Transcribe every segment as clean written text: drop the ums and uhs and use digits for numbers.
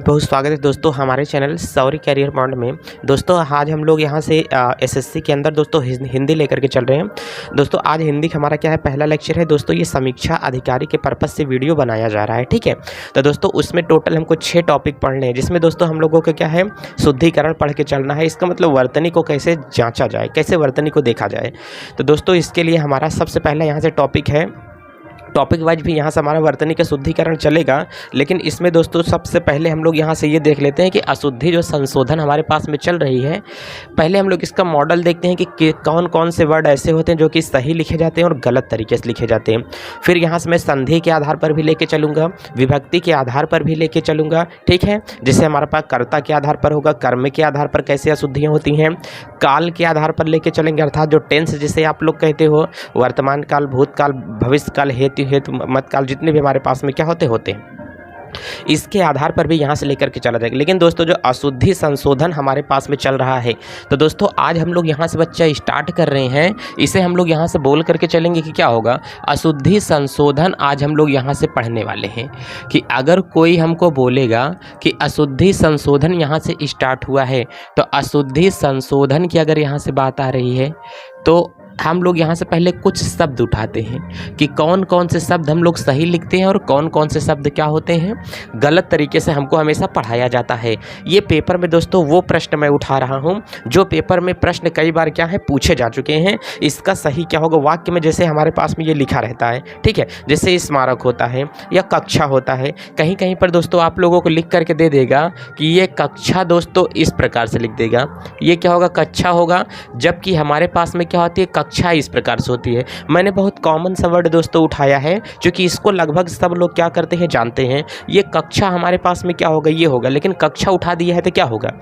बहुत स्वागत है दोस्तों हमारे चैनल सौरी कैरियर पॉइंट में। दोस्तों आज हम लोग यहाँ से एसएससी के अंदर दोस्तों हिंदी लेकर के चल रहे हैं। दोस्तों आज हिंदी का हमारा क्या है, पहला लेक्चर है दोस्तों। ये समीक्षा अधिकारी के पर्पस से वीडियो बनाया जा रहा है, ठीक है। तो दोस्तों उसमें टोटल हमको 6 टॉपिक पढ़ने हैं, जिसमें दोस्तों हम लोगों को क्या है, शुद्धिकरण पढ़ के चलना है। इसका मतलब वर्तनी को कैसे जाँचा जाए, कैसे वर्तनी को देखा जाए। तो दोस्तों इसके लिए हमारा सबसे पहला यहाँ से टॉपिक है, टॉपिक वाइज भी यहाँ से हमारा वर्तनी का शुद्धिकरण चलेगा। लेकिन इसमें दोस्तों सबसे पहले हम लोग यहाँ से ये देख लेते हैं कि अशुद्धि जो संशोधन हमारे पास में चल रही है, पहले हम लोग इसका मॉडल देखते हैं कि कौन कौन से वर्ड ऐसे होते हैं जो कि सही लिखे जाते हैं और गलत तरीके से लिखे जाते हैं। फिर यहाँ से मैं संधि के आधार पर भी लेके चलूँगा, विभक्ति के आधार पर भी लेके चलूँगा, ठीक है। जैसे हमारे पास कर्ता के आधार पर होगा, कर्म के आधार पर कैसे अशुद्धियाँ होती हैं, काल के आधार पर लेके चलेंगे, अर्थात जो टेंस जिसे आप लोग कहते हो, वर्तमान काल, भूतकाल, भविष्य काल, हेतु मतकाल, जितने भी हमारे पास में क्या होते हैं, इसके आधार पर भी यहाँ से लेकर के चला जाएगा। लेकिन दोस्तों जो अशुद्धि संशोधन हमारे पास में चल रहा है, तो दोस्तों आज हम लोग यहाँ से बच्चा स्टार्ट कर रहे हैं, इसे हम लोग यहाँ से बोल करके चलेंगे कि क्या होगा, अशुद्धि संशोधन। आज हम लोग यहाँ से पढ़ने वाले हैं कि अगर कोई हमको बोलेगा कि अशुद्धि संशोधन यहाँ से स्टार्ट हुआ है, तो अशुद्धि संशोधन की अगर यहाँ से बात आ रही है, तो हम लोग यहाँ से पहले कुछ शब्द उठाते हैं कि कौन कौन से शब्द हम लोग सही लिखते हैं और कौन कौन से शब्द क्या होते हैं, गलत तरीके से हमको हमेशा पढ़ाया जाता है। ये पेपर में दोस्तों वो प्रश्न मैं उठा रहा हूँ जो पेपर में प्रश्न कई बार क्या है, पूछे जा चुके हैं। इसका सही क्या होगा, वाक्य में जैसे हमारे पास में ये लिखा रहता है, ठीक है, जैसे स्मारक होता है या कक्षा होता है, कहीं कहीं पर दोस्तों आप लोगों को लिख करके दे देगा कि ये कक्षा, दोस्तों इस प्रकार से लिख देगा, ये क्या होगा, कक्षा होगा, जबकि हमारे पास में क्या होती है, कक्षा इस प्रकार से होती है। मैंने बहुत कॉमन सा वर्ड दोस्तों उठाया है, क्योंकि इसको लगभग सब लोग क्या करते हैं, जानते हैं। ये कक्षा हमारे पास में क्या होगा, ये होगा, लेकिन कक्षा उठा दिया है तो क्या होगा,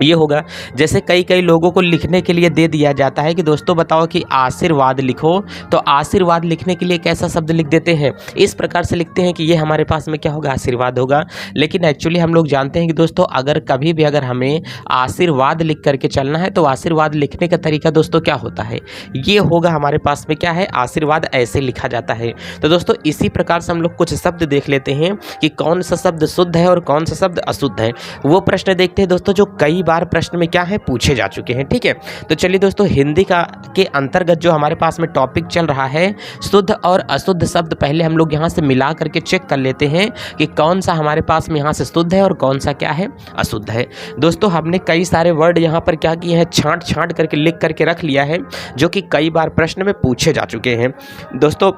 ये होगा। जैसे कई लोगों को लिखने के लिए दे दिया जाता है कि दोस्तों बताओ कि आशीर्वाद लिखो, तो आशीर्वाद लिखने के लिए कैसा शब्द लिख देते हैं, इस प्रकार से लिखते हैं कि ये हमारे पास में क्या होगा, आशीर्वाद होगा। लेकिन एक्चुअली हम लोग जानते हैं कि दोस्तों अगर कभी भी अगर हमें आशीर्वाद लिख करके चलना है, तो आशीर्वाद लिखने का तरीका दोस्तों क्या होता है, ये होगा हमारे पास में क्या है, आशीर्वाद ऐसे लिखा जाता है। तो दोस्तों इसी प्रकार से हम लोग कुछ शब्द देख लेते हैं कि कौन सा शब्द शुद्ध है और कौन सा शब्द अशुद्ध है। वो प्रश्न देखते हैं दोस्तों जो कई बार प्रश्न में क्या है, पूछे जा चुके हैं, ठीक है। तो चलिए दोस्तों हिंदी का के अंतर्गत जो हमारे पास में टॉपिक चल रहा है, शुद्ध और अशुद्ध शब्द, पहले हम लोग यहाँ से मिला करके चेक कर लेते हैं कि कौन सा हमारे पास में यहाँ से शुद्ध है और कौन सा क्या है, अशुद्ध है। दोस्तों हमने कई सारे वर्ड यहाँ पर क्या किए हैं, छांट करके लिख करके रख लिया है, जो कि कई बार प्रश्न में पूछे जा चुके हैं। दोस्तों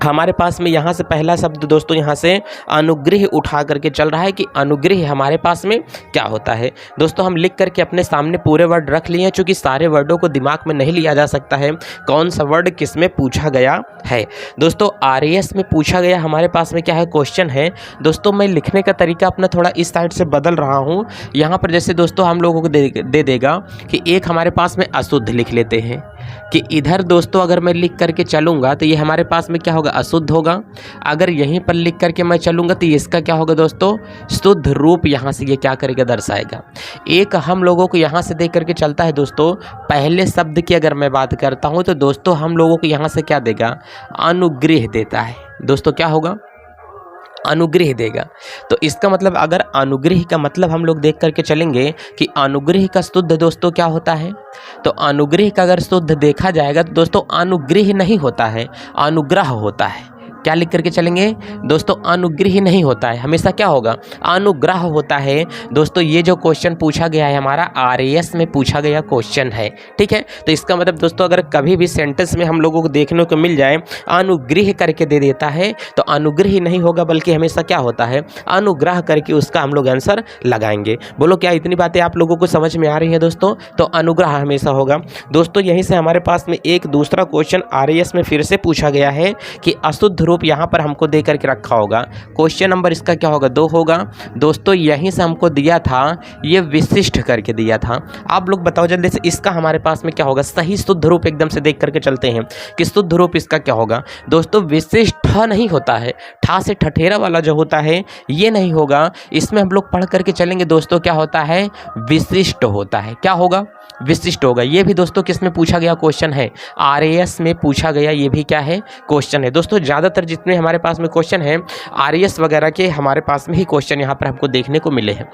हमारे पास में यहाँ से पहला शब्द दोस्तों यहाँ से अनुग्रह उठा करके चल रहा है कि अनुग्रह हमारे पास में क्या होता है। दोस्तों हम लिख करके अपने सामने पूरे वर्ड रख लिए हैं, चूँकि सारे वर्डों को दिमाग में नहीं लिया जा सकता है कौन सा वर्ड किस में पूछा गया है। दोस्तों आरएएस में पूछा गया हमारे पास में क्या है, क्वेश्चन है। दोस्तों मैं लिखने का तरीका अपना थोड़ा इस साइड से बदल रहा हूँ। यहाँ पर जैसे दोस्तों हम लोगों को दे देगा कि एक हमारे पास में अशुद्ध लिख लेते हैं, कि इधर दोस्तों अगर मैं लिख करके चलूँगा तो ये हमारे पास में क्या होगा, अशुद्ध होगा। अगर यहीं पर लिख करके मैं चलूँगा तो इसका क्या होगा दोस्तों, शुद्ध रूप यहाँ से ये क्या करेगा, दर्शाएगा। एक हम लोगों को यहाँ से देख करके चलता है दोस्तों, पहले शब्द की अगर मैं बात करता हूँ तो दोस्तों हम लोगों को यहाँ से क्या देगा, अनुग्रह देता है। दोस्तों क्या होगा, अनुग्रह देगा। तो इसका मतलब अगर अनुग्रह का मतलब हम लोग देख करके चलेंगे कि अनुग्रह का शुद्ध दोस्तों क्या होता है, तो अनुग्रह का अगर शुद्ध देखा जाएगा तो दोस्तों अनुग्रह नहीं होता है, अनुग्रह होता है। क्या लिख करके चलेंगे दोस्तों, अनुग्रह नहीं होता है, हमेशा क्या होगा, अनुग्रह होता है। दोस्तों ये जो क्वेश्चन पूछा गया है हमारा आरएएस में पूछा गया क्वेश्चन है, ठीक है। तो इसका मतलब दोस्तों अगर कभी भी सेंटेंस में हम लोगों को देखने को मिल जाए अनुग्रह करके दे देता है, तो अनुग्रह नहीं होगा, बल्कि हमेशा क्या होता है, अनुग्रह करके उसका हम लोग आंसर लगाएंगे। बोलो क्या इतनी बातें आप लोगों को समझ में आ रही है दोस्तों, तो अनुग्रह हमेशा होगा। दोस्तों यहीं से हमारे पास में एक दूसरा क्वेश्चन आरएएस में फिर से पूछा गया है कि अशुद्ध रूप यहाँ पर हमको दे करके रखा होगा, क्वेश्चन नंबर इसका क्या होगा, 2 होगा। दोस्तों यहीं से हमको दिया था, ये विशिष्ट करके दिया था। आप लोग बताओ जल्दी से, इसका हमारे पास में क्या होगा, सही शुद्ध रूप एकदम से देख करके चलते हैं कि शुद्ध रूप इसका क्या होगा। दोस्तों विशिष्ट नहीं होता है, ठा से ठठेरा वाला जो होता है ये नहीं होगा, इसमें हम लोग पढ़ करके चलेंगे दोस्तों क्या होता है, विशिष्ट होता है। क्या होगा, विशिष्ट होगा। ये भी दोस्तों किस में पूछा गया क्वेश्चन है, आरएएस में पूछा गया, ये भी क्या है क्वेश्चन है। दोस्तों ज़्यादातर जितने हमारे पास में क्वेश्चन हैं आरएएस वगैरह के हमारे पास में ही क्वेश्चन यहाँ पर हमको देखने को मिले हैं।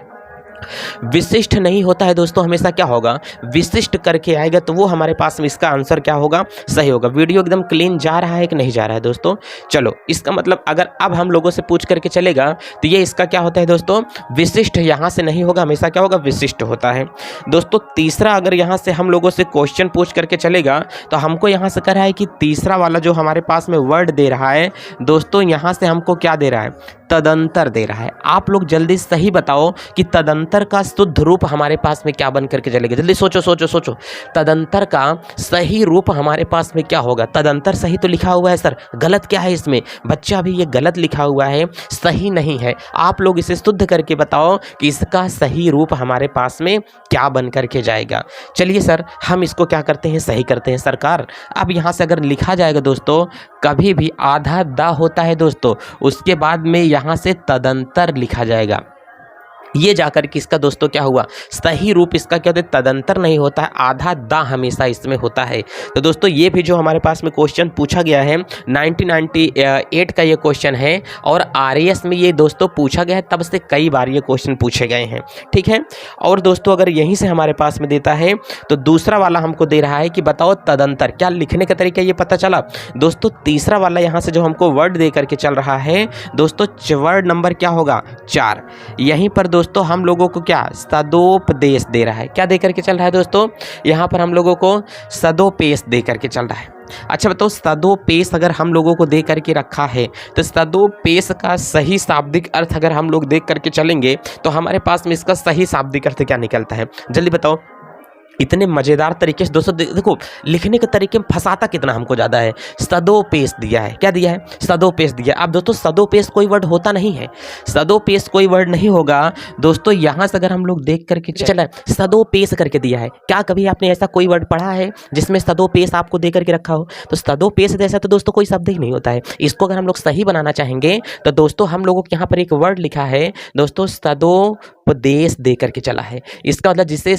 विशिष्ट नहीं होता है दोस्तों, हमेशा क्या होगा, विशिष्ट करके आएगा तो वो हमारे पास में इसका आंसर क्या होगा, सही होगा। वीडियो एकदम क्लीन जा रहा है कि नहीं जा रहा है दोस्तों? चलो, इसका मतलब अगर अब हम लोगों से पूछ करके चलेगा तो ये इसका क्या होता है दोस्तों, विशिष्ट यहाँ से नहीं होगा, हमेशा क्या होगा, विशिष्ट होता है। दोस्तों तीसरा अगर यहाँ से हम लोगों से क्वेश्चन पूछ करके चलेगा तो हमको यहाँ से कह रहा है कि तीसरा वाला जो हमारे पास में वर्ड दे रहा है दोस्तों, यहाँ से हमको क्या दे रहा है, तदंतर दे रहा है। आप लोग जल्दी सही बताओ कि तदंतर का शुद्ध रूप हमारे पास में क्या बन करके चलेगा, जल्दी सोचो सोचो सोचो। तदंतर का सही रूप हमारे पास में क्या होगा, तदंतर सही तो लिखा हुआ है सर, गलत क्या है इसमें, बच्चा भी ये गलत लिखा हुआ है, सही नहीं है। आप लोग इसे शुद्ध करके बताओ कि इसका सही रूप हमारे पास में क्या बन करके जाएगा। चलिए सर हम इसको क्या करते हैं, सही करते हैं सरकार। अब यहाँ से अगर लिखा जाएगा दोस्तों, कभी भी आधा दा होता है दोस्तों, उसके बाद में यहाँ से तदंतर लिखा जाएगा। ये जाकर के इसका दोस्तों क्या हुआ, सही रूप इसका क्या होता है, तदंतर नहीं होता है, आधा दा हमेशा इसमें होता है। तो दोस्तों ये भी जो हमारे पास में क्वेश्चन पूछा गया है 1998 का ये क्वेश्चन है और आरएएस में ये दोस्तों पूछा गया है, तब से कई बार ये क्वेश्चन पूछे गए हैं, ठीक है। और दोस्तों अगर यहीं से हमारे पास में देता है तो दूसरा वाला हमको दे रहा है कि बताओ तदंतर, क्या लिखने का तरीका ये पता चला दोस्तों। तीसरा वाला यहाँ से जो हमको वर्ड दे करके चल रहा है दोस्तों, वर्ड नंबर क्या होगा, 4। यहीं पर दोस्तों हम लोगों को क्या, सदोपदेश दे रहा है, क्या दे करके चल रहा है दोस्तों, यहाँ पर हम लोगों को सदोपेश दे करके चल रहा है। अच्छा बताओ, सदोपेश अगर हम लोगों को दे करके रखा है तो सदोपेश का सही शाब्दिक अर्थ अगर हम लोग देख करके चलेंगे तो हमारे पास में इसका सही शाब्दिक अर्थ क्या निकलता है, जल्दी बताओ। इतने मज़ेदार तरीके से दोस्तों देखो लिखने के तरीके में फंसाता कितना हमको ज़्यादा है। सदोपेश दिया है, क्या दिया है, सदोपेश दिया। अब दोस्तों सदोपेश कोई वर्ड होता नहीं है, सदोपेश कोई वर्ड नहीं होगा दोस्तों। यहाँ से अगर हम लोग देख करके चला, सदोपेश करके दिया है, क्या कभी आपने ऐसा कोई वर्ड पढ़ा है जिसमें सदोपेश आपको दे करके रखा हो? तो सदोपेश जैसा तो दोस्तों कोई शब्द ही नहीं होता है। इसको अगर हम लोग सही बनाना चाहेंगे तो दोस्तों हम लोगों के यहाँ पर एक वर्ड लिखा है दोस्तों, सदोपदेश दे करके चला है। इसका मतलब जिसे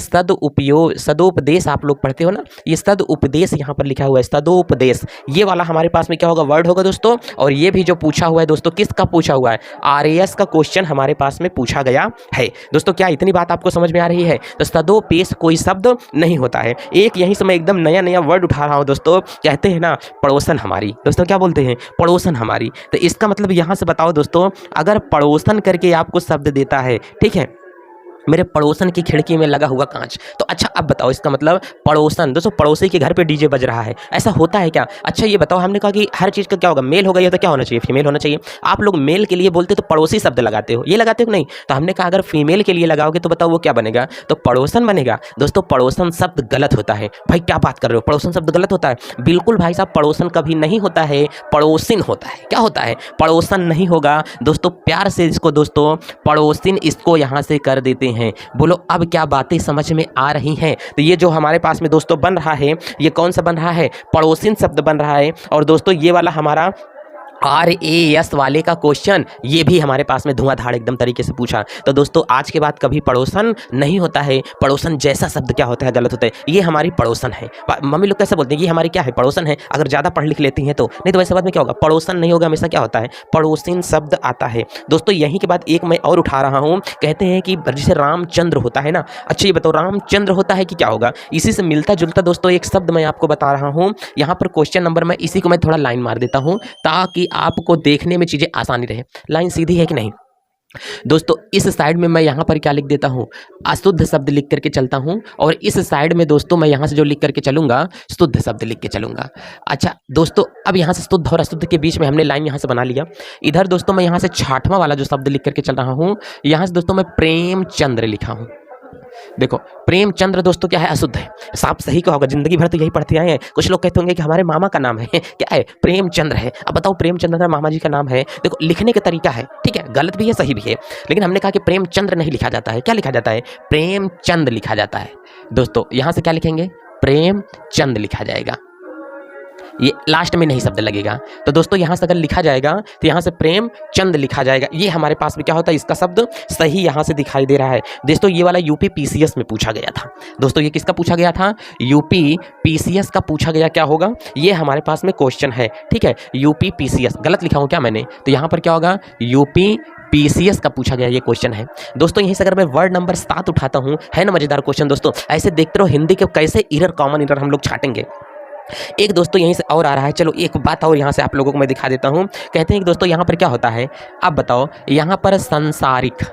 सदोपदेश आप लोग पढ़ते हो ना, ये सदोपदेश यहाँ पर लिखा हुआ है, सदोपदेश। ये वाला हमारे पास में क्या होगा, वर्ड होगा दोस्तों। और ये भी जो पूछा हुआ है दोस्तों, किसका पूछा हुआ है, आरएएस का क्वेश्चन हमारे पास में पूछा गया है दोस्तों। क्या इतनी बात आपको समझ में आ रही है? तो सदोपेश कोई शब्द नहीं होता है। एक यहीं से मैं एकदम नया नया वर्ड उठा रहा हूँ दोस्तों, कहते हैं ना पड़ोसन हमारी, दोस्तों क्या बोलते हैं, पड़ोसन हमारी। तो इसका मतलब यहाँ से बताओ दोस्तों, अगर पड़ोसन करके आपको शब्द देता है, ठीक है, मेरे पड़ोसन की खिड़की में लगा हुआ कांच, तो अच्छा अब बताओ इसका मतलब पड़ोसन। दोस्तों पड़ोसी के घर पे डीजे बज रहा है, ऐसा होता है क्या? अच्छा ये बताओ, हमने कहा कि हर चीज़ का क्या होगा, मेल होगा, ये तो क्या होना चाहिए, फीमेल होना चाहिए। आप लोग मेल के लिए बोलते तो पड़ोसी शब्द लगाते हो, ये लगाते हो नहीं? तो हमने कहा अगर फीमेल के लिए लगाओगे तो बताओ वो क्या बनेगा, तो पड़ोसन बनेगा। दोस्तों पड़ोसन शब्द गलत होता है। भाई क्या बात कर रहे हो, पड़ोसन शब्द गलत होता है? बिल्कुल भाई साहब, पड़ोसन कभी नहीं होता है, पड़ोसिन होता है। क्या होता है, पड़ोसन नहीं होगा दोस्तों। प्यार से इसको दोस्तों पड़ोसिन इसको यहाँ से कर देते हैं। बोलो अब क्या बातें समझ में आ रही हैं? तो ये जो हमारे पास में दोस्तों बन रहा है, ये कौन सा बन रहा है, पड़ोसिन शब्द बन रहा है। और दोस्तों ये वाला हमारा आरएएस वाले का क्वेश्चन, ये भी हमारे पास में धुआंधार एकदम तरीके से पूछा। तो दोस्तों आज के बाद कभी पड़ोसन नहीं होता है, पड़ोसन जैसा शब्द क्या होता है, गलत होता है। ये हमारी पड़ोसन है। मम्मी लोग कैसे बोलते हैं, ये हमारी क्या है, पड़ोसन है। अगर ज़्यादा पढ़ लिख लेती हैं तो, नहीं तो वैसे बाद में क्या होगा, पड़ोसन नहीं होगा, हमेशा क्या होता है, पड़ोसिन शब्द आता है। दोस्तों यहीं के बाद एक मैं और उठा रहा हूँ, कहते हैं कि जैसे रामचंद्र होता है ना। अच्छा ये बताओ रामचंद्र होता है कि क्या होगा? इसी से मिलता जुलता दोस्तों एक शब्द मैं आपको बता रहा हूँ। यहाँ पर क्वेश्चन नंबर में इसी को मैं थोड़ा लाइन मार देता हूँ ताकि आपको देखने में चीजें आसानी रहे। लाइन सीधी है कि नहीं दोस्तों? इस साइड में मैं यहाँ पर क्या लिख देता हूँ, अशुद्ध शब्द लिख करके चलता हूँ, और इस साइड में दोस्तों मैं यहाँ से जो लिख करके चलूँगा, शुद्ध शब्द लिख के चलूँगा। अच्छा दोस्तों अब यहाँ से शुद्ध और अशुद्ध के बीच में हमने लाइन यहाँ से बना लिया। इधर दोस्तों मैं यहाँ से 6वां वाला जो शब्द लिख करके चल रहा हूँ, यहाँ से दोस्तों मैं प्रेमचंद्र लिखा हूँ। देखो प्रेमचंद्र दोस्तों क्या है, अशुद्ध है। साफ सही क्या होगा, जिंदगी भर तो यही पढ़ते आए हैं। कुछ लोग कहते होंगे कि हमारे मामा का नाम है, क्या है, प्रेमचंद्र है। अब बताओ प्रेमचंद्र मामा जी का नाम है। देखो लिखने का तरीका है, ठीक है, गलत भी है सही भी है, लेकिन हमने कहा कि प्रेमचंद्र नहीं लिखा जाता है। क्या लिखा जाता है, प्रेमचंद लिखा जाता है। दोस्तों यहां से क्या लिखेंगे, प्रेमचंद लिखा जाएगा। ये लास्ट में नहीं शब्द लगेगा। तो दोस्तों यहाँ से अगर लिखा जाएगा तो यहाँ से प्रेमचंद लिखा जाएगा। ये हमारे पास में क्या होता है, इसका शब्द सही यहाँ से दिखाई दे रहा है। दोस्तों ये वाला यूपी पीसीएस में पूछा गया था। दोस्तों ये किसका पूछा गया था, यूपी पीसीएस का पूछा गया। क्या होगा, ये हमारे पास में क्वेश्चन है, ठीक है। यूपी पीसीएस गलत लिखा हूँ क्या मैंने, तो यहाँ पर क्या होगा, यूपी पीसीएस का पूछा गया ये क्वेश्चन है। दोस्तों यहीं से अगर मैं वर्ड नंबर 7 उठाता हूँ, है ना मजेदार क्वेश्चन। दोस्तों ऐसे देखते रहो हिंदी के कैसे इरर, कॉमन इरर हम लोग छाटेंगे। एक दोस्तों यहीं से और आ रहा है, चलो एक बात और यहाँ से आप लोगों को मैं दिखा देता हूँ। कहते हैं कि दोस्तों यहाँ पर क्या होता है, अब बताओ यहाँ पर संसारिक,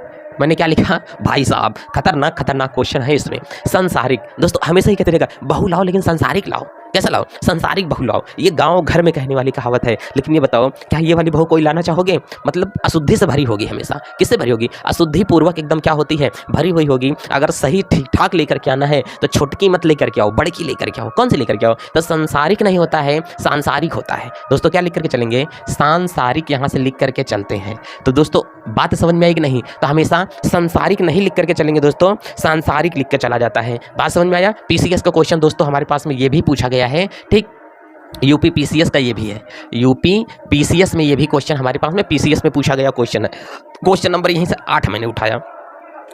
मैंने क्या लिखा भाई साहब, खतरनाक खतरनाक क्वेश्चन है इसमें। संसारिक दोस्तों हमेशा ही कहते रहेगा बहू लाओ लेकिन संसारिक लाओ, कैसा लाओ, संसारिक बहू लाओ। ये गांव घर में कहने वाली कहावत है, लेकिन ये बताओ क्या ये वाली बहू कोई लाना चाहोगे, मतलब अशुद्धि से भरी होगी, हमेशा किससे भरी होगी, अशुद्धि पूर्वक एकदम क्या होती है, भरी हुई होगी। अगर सही ठीक ठाक लेकर के आना है तो छोटकी मत लेकर के आओ, बड़की लेकर के आओ। कौन सी लेकर के आओ, तो संसारिक नहीं होता है, सांसारिक होता है। दोस्तों क्या लिख करके चलेंगे, सांसारिक यहाँ से लिख करके चलते हैं। तो दोस्तों बात समझ में आएगी नहीं, तो हमेशा संसारिक नहीं लिख करके चलेंगे दोस्तों, सांसारिक लिख के चला जाता है। बात समझ में आया। पीसीएस का क्वेश्चन दोस्तों हमारे पास में ये भी पूछा गया है, ठीक। यूपी पीसीएस का ये भी है, यूपी पीसीएस में ये भी क्वेश्चन हमारे पास में पीसीएस में पूछा गया क्वेश्चन है। क्वेश्चन नंबर यहीं से 8 मैंने उठाया।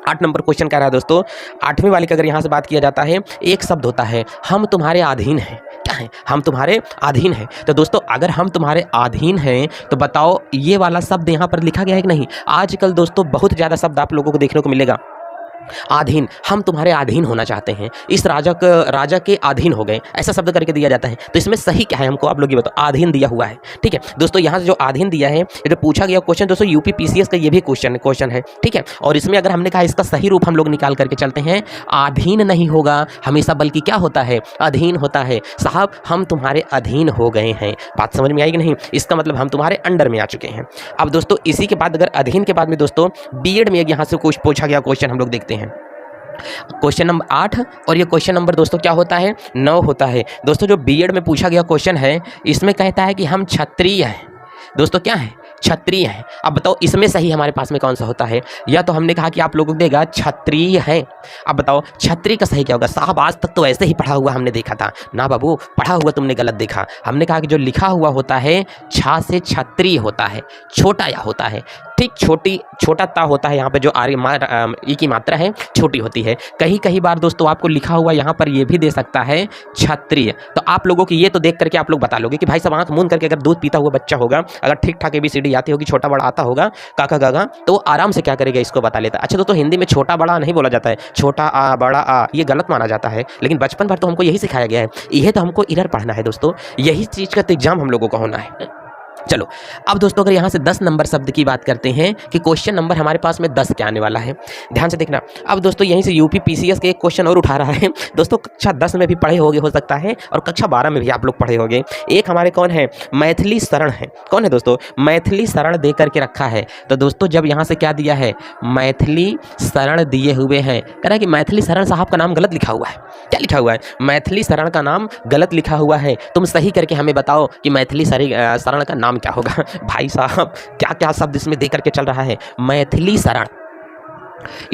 8 नंबर क्वेश्चन कह रहा है दोस्तों, 8वीं वाले की अगर यहाँ से बात किया जाता है, एक शब्द होता है हम तुम्हारे अधीन हैं। क्या है, हम तुम्हारे अधीन हैं। तो दोस्तों अगर हम तुम्हारे अधीन हैं तो बताओ ये वाला शब्द यहाँ पर लिखा गया है कि नहीं। आजकल दोस्तों बहुत ज़्यादा शब्द आप लोगों को देखने को मिलेगा, अधीन, हम तुम्हारे अधीन होना चाहते हैं, इस राजा के अधीन हो गए, ऐसा शब्द करके दिया जाता है। तो इसमें सही क्या है हमको आप लोग ये बताओ, अधीन दिया हुआ है, ठीक है। दोस्तों यहाँ से जो अधीन दिया है, ये जो पूछा गया क्वेश्चन दोस्तों यूपी पीसीएस का ये भी क्वेश्चन है, ठीक है। और इसमें अगर हमने कहा इसका सही रूप हम लोग निकाल करके चलते हैं, अधीन नहीं होगा हमेशा, बल्कि क्या होता है, अधीन होता है। साहब हम तुम्हारे अधीन हो गए हैं, बात समझ में आएगी नहीं, इसका मतलब हम तुम्हारे अंडर में आ चुके हैं। अब दोस्तों इसी के बाद अगर अधीन के बाद में दोस्तों बीएड में यहाँ से कुछ पूछा गया क्वेश्चन हम लोग देखते हैं। क्वेश्चन नंबर 8 और ये क्वेश्चन नंबर दोस्तों क्या होता है, 9 होता है। दोस्तों जो बीएड में पूछा गया क्वेश्चन है, इसमें कहता है कि हम क्षत्रिय हैं। दोस्तों क्या है, क्षत्रिय है। अब बताओ इसमें सही हमारे पास में कौन सा होता है, या तो हमने कहा कि आप लोगों को देगा क्षत्रिय है। अब बताओ क्षत्रिय का सही क्या होगा। साहब आज तक तो ऐसे ही पढ़ा हुआ हमने देखा था ना बाबू, पढ़ा हुआ तुमने गलत देखा। हमने कहा कि जो लिखा हुआ होता है छा से क्षत्रिय होता है, छोटा या होता है, ठीक, छोटा ता होता है। यहाँ पे जो ई की मात्रा है छोटी होती है। कहीं बार दोस्तों आपको लिखा हुआ यहाँ पर ये भी दे सकता है क्षत्रिय। तो आप लोगों की ये तो देख करके आप लोग बता लोगे कि भाई सब आंख मूंद करके अगर दूध पीता हुआ बच्चा होगा, अगर ठीक ठाक ABCD आती होगी, छोटा बड़ा आता होगा, काका गागा, तो वो आराम से क्या करेगा, इसको बता लेता। अच्छा दोस्तों हिंदी में छोटा बड़ा नहीं बोला जाता है, छोटा आ बड़ा आ, ये गलत माना जाता है, लेकिन बचपन भर तो हमको यही सिखाया गया है। यह तो हमको इरर पढ़ना है दोस्तों, यही चीज़ का तो एग्जाम हम लोगों का होना है। चलो अब दोस्तों अगर यहाँ से 10 नंबर शब्द की बात करते हैं कि क्वेश्चन नंबर हमारे पास में 10 क्या आने वाला है, ध्यान से देखना। अब दोस्तों यहीं से यूपी पीसीएस के एक क्वेश्चन और उठा रहा है दोस्तों, कक्षा 10 में भी पढ़े होंगे हो सकता है, और कक्षा 12 में भी आप लोग पढ़े होंगे। एक हमारे कौन है, मैथिली शरण है। कौन है दोस्तों, मैथिली शरण दे करके रखा है। तो दोस्तों जब यहाँ से क्या दिया है, मैथिली शरण दिए हुए हैं, कह रहा है कि मैथिली शरण साहब का नाम गलत लिखा हुआ है। क्या लिखा हुआ है, मैथिली शरण का नाम गलत लिखा हुआ है। तुम सही करके हमें बताओ कि मैथिली शरण का नाम क्या होगा। भाई साहब क्या क्या शब्द इसमें दे करके चल रहा है, मैथिली शरण।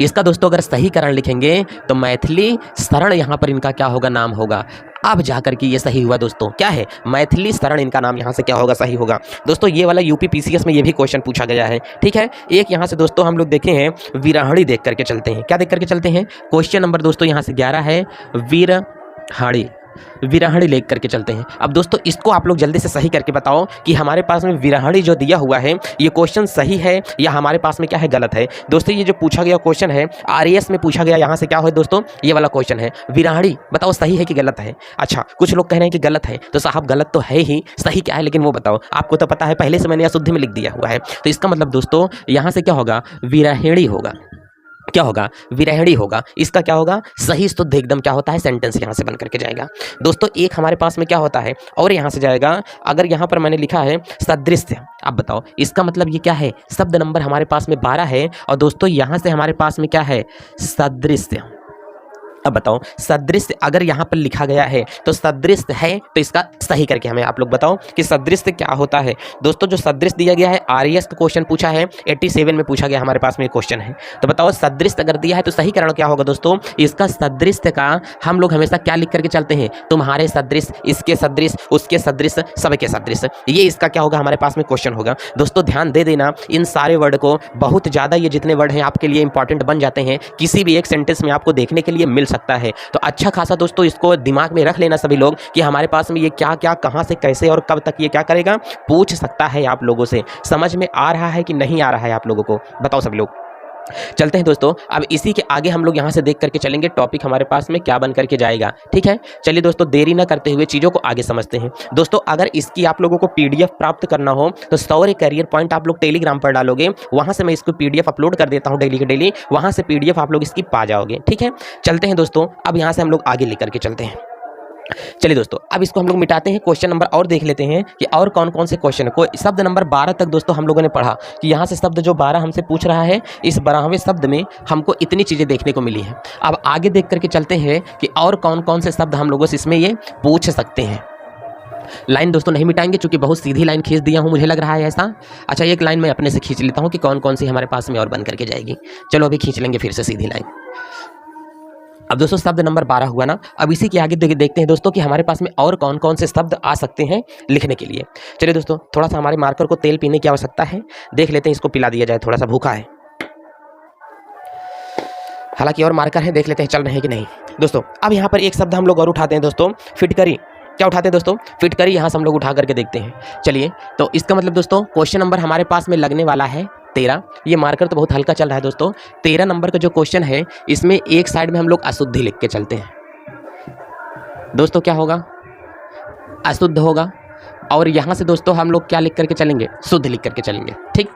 इसका दोस्तों अगर सही करण लिखेंगे तो मैथिली शरण यहाँ पर इनका क्या होगा, नाम होगा। अब जाकर के ये सही हुआ दोस्तों, क्या है, मैथिली शरण इनका नाम यहाँ से क्या होगा, सही होगा। दोस्तों ये वाला यूपी पीसीएस में ये भी क्वेश्चन पूछा गया है, ठीक है। एक यहाँ से दोस्तों हम लोग देखे हैं विरहणी, देख करके चलते हैं। क्या देख करके चलते हैं, क्वेश्चन नंबर दोस्तों यहाँ से 11 है, विरहणी लेकर करके चलते हैं। अब दोस्तों इसको आप लोग जल्दी से सही करके बताओ कि हमारे पास में विरहणी जो दिया हुआ है ये क्वेश्चन सही है या हमारे पास में क्या है, गलत है। दोस्तों ये जो पूछा गया क्वेश्चन है RAS में पूछा गया, यहाँ से क्या है दोस्तों, ये वाला क्वेश्चन है विरहणी, बताओ सही है कि गलत है। अच्छा कुछ लोग कह रहे हैं कि गलत है, तो साहब गलत तो है ही, सही क्या है लेकिन वो बताओ। आपको तो पता है पहले से मैंने अशुद्धि में लिख दिया हुआ है, तो इसका मतलब दोस्तों यहाँ से क्या होगा, विरहिणी होगा। क्या होगा, विरहिणी होगा। इसका क्या होगा, सही शुद्ध एकदम क्या होता है, सेंटेंस यहाँ से बन करके जाएगा। दोस्तों एक हमारे पास में क्या होता है और यहाँ से जाएगा, अगर यहाँ पर मैंने लिखा है सदृश्य, अब बताओ इसका मतलब ये क्या है, शब्द नंबर हमारे पास में 12 है और दोस्तों यहाँ से हमारे पास में क्या है, सदृश्य। अब बताओ सदृश अगर यहाँ पर लिखा गया है तो सदृश है तो इसका सही करके हमें आप लोग बताओ कि सदृश क्या होता है। दोस्तों जो सदृश दिया गया है आरएएस का क्वेश्चन पूछा है 87 में पूछा गया हमारे पास में क्वेश्चन है। तो बताओ सदृश अगर दिया है तो सही कारण क्या होगा दोस्तों, इसका सदृश का हम लोग हमेशा क्या लिख करके चलते हैं, तुम्हारे सदृश, इसके सदृश, उसके सदृश, सबके सदृश, ये इसका क्या होगा हमारे पास में क्वेश्चन होगा। दोस्तों ध्यान दे देना इन सारे वर्ड को, बहुत ज़्यादा ये जितने वर्ड हैं आपके लिए इंपॉर्टेंट बन जाते हैं, किसी भी एक सेंटेंस में आपको देखने के लिए मिल सकता है। तो अच्छा खासा दोस्तों इसको दिमाग में रख लेना सभी लोग कि हमारे पास में ये क्या क्या कहां से कैसे और कब तक ये क्या करेगा, पूछ सकता है आप लोगों से। समझ में आ रहा है कि नहीं आ रहा है आप लोगों को, बताओ सभी लोग। चलते हैं दोस्तों, अब इसी के आगे हम लोग यहाँ से देख करके चलेंगे टॉपिक हमारे पास में क्या बन करके जाएगा। ठीक है, चलिए दोस्तों देरी ना करते हुए चीज़ों को आगे समझते हैं। दोस्तों अगर इसकी आप लोगों को पीडीएफ प्राप्त करना हो तो शौर्य करियर पॉइंट आप लोग टेलीग्राम पर डालोगे, वहाँ से मैं इसको पीडीएफ अपलोड कर देता हूँ डेली के डेली, वहाँ से पीडीएफ आप लोग इसकी पा जाओगे। ठीक है, चलते हैं दोस्तों, अब यहाँ से हम लोग आगे लेकर के चलते हैं। चलिए दोस्तों अब इसको हम लोग मिटाते हैं, क्वेश्चन नंबर और देख लेते हैं कि और कौन कौन से क्वेश्चन है। कोई शब्द नंबर 12 तक दोस्तों हम लोगों ने पढ़ा कि यहाँ से शब्द जो 12 हमसे पूछ रहा है, इस 12वें शब्द में हमको इतनी चीज़ें देखने को मिली हैं। अब आगे देख करके चलते हैं कि और कौन कौन से शब्द हम लोगों से इसमें ये पूछ सकते हैं। लाइन दोस्तों नहीं मिटाएंगे क्योंकि बहुत सीधी लाइन खींच दिया हूँ, मुझे लग रहा है ऐसा। अच्छा एक लाइन मैं अपने से खींच लेता हूँ कि कौन कौन सी हमारे पास में और बन करके जाएगी। चलो अभी खींच लेंगे फिर से सीधी लाइन। अब दोस्तों शब्द नंबर 12 हुआ ना, अब इसी के आगे देखते हैं दोस्तों कि हमारे पास में और कौन कौन से शब्द आ सकते हैं लिखने के लिए। चलिए दोस्तों थोड़ा सा हमारे मार्कर को तेल पीने की आवश्यकता है, देख लेते हैं इसको पिला दिया जाए, थोड़ा सा भूखा है। हालांकि और मार्कर है, देख लेते हैं चल रहे हैं कि नहीं। दोस्तों अब यहाँ पर एक शब्द हम लोग और उठाते हैं दोस्तों, फिटकरी। क्या उठाते हैं दोस्तों, फिटकरी, यहाँ से हम लोग उठा करके देखते हैं। चलिए तो इसका मतलब दोस्तों क्वेश्चन नंबर हमारे पास में लगने वाला है 13। ये मार्कर तो बहुत हल्का चल रहा है दोस्तों। 13 नंबर का जो क्वेश्चन है इसमें एक साइड में हम लोग अशुद्धि लिख के चलते हैं। दोस्तों क्या होगा, अशुद्ध होगा, और यहाँ से दोस्तों हम लोग क्या लिख करके चलेंगे, शुद्ध लिख करके चलेंगे। ठीक,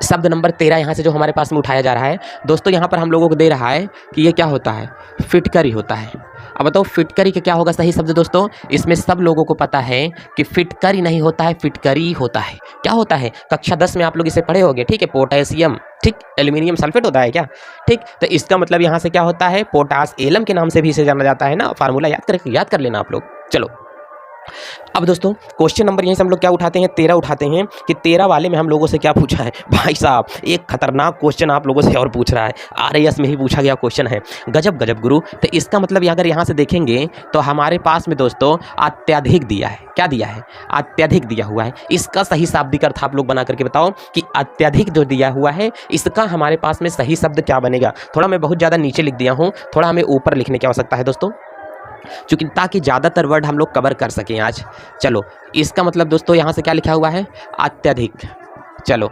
शब्द नंबर 13 यहाँ से जो हमारे पास में उठाया जा रहा है दोस्तों, यहाँ पर हम लोगों को दे रहा है कि ये क्या होता है, फिटकरी होता है। अब बताओ फिटकरी का क्या होगा सही शब्द दोस्तों, इसमें सब लोगों को पता है कि फिटकरी नहीं होता है, फिटकरी होता है। क्या होता है, कक्षा 10 में आप लोग इसे पढ़े होंगे। ठीक है, पोटेशियम, ठीक, एल्यूमिनियम सल्फेट होता है क्या। ठीक, तो इसका मतलब यहाँ से क्या होता है, पोटास एलम के नाम से भी इसे जाना जाता है ना। फार्मूला याद कर लेना आप लोग। चलो अब दोस्तों क्वेश्चन नंबर यहीं से हम लोग क्या उठाते हैं, 13 उठाते हैं कि 13 वाले में हम लोगों से क्या पूछा है। भाई साहब एक खतरनाक क्वेश्चन आप लोगों से और पूछ रहा है, आरएएस में ही पूछा गया क्वेश्चन है। गजब गजब गुरु। तो इसका मतलब अगर यहाँ से देखेंगे तो हमारे पास में दोस्तों अत्यधिक दिया है। क्या दिया है, अत्यधिक दिया हुआ है। इसका सही शाब्दिक अर्थ आप लोग बना करके बताओ कि अत्यधिक जो दिया हुआ है इसका हमारे पास में सही शब्द क्या बनेगा। थोड़ा मैं बहुत ज़्यादा नीचे लिख दिया हूँ, थोड़ा हमें ऊपर लिखने की आवश्यकता है दोस्तों, चूँकि ताकि ज़्यादातर वर्ड हम लोग कवर कर सकें आज। चलो इसका मतलब दोस्तों यहाँ से क्या लिखा हुआ है, अत्यधिक। चलो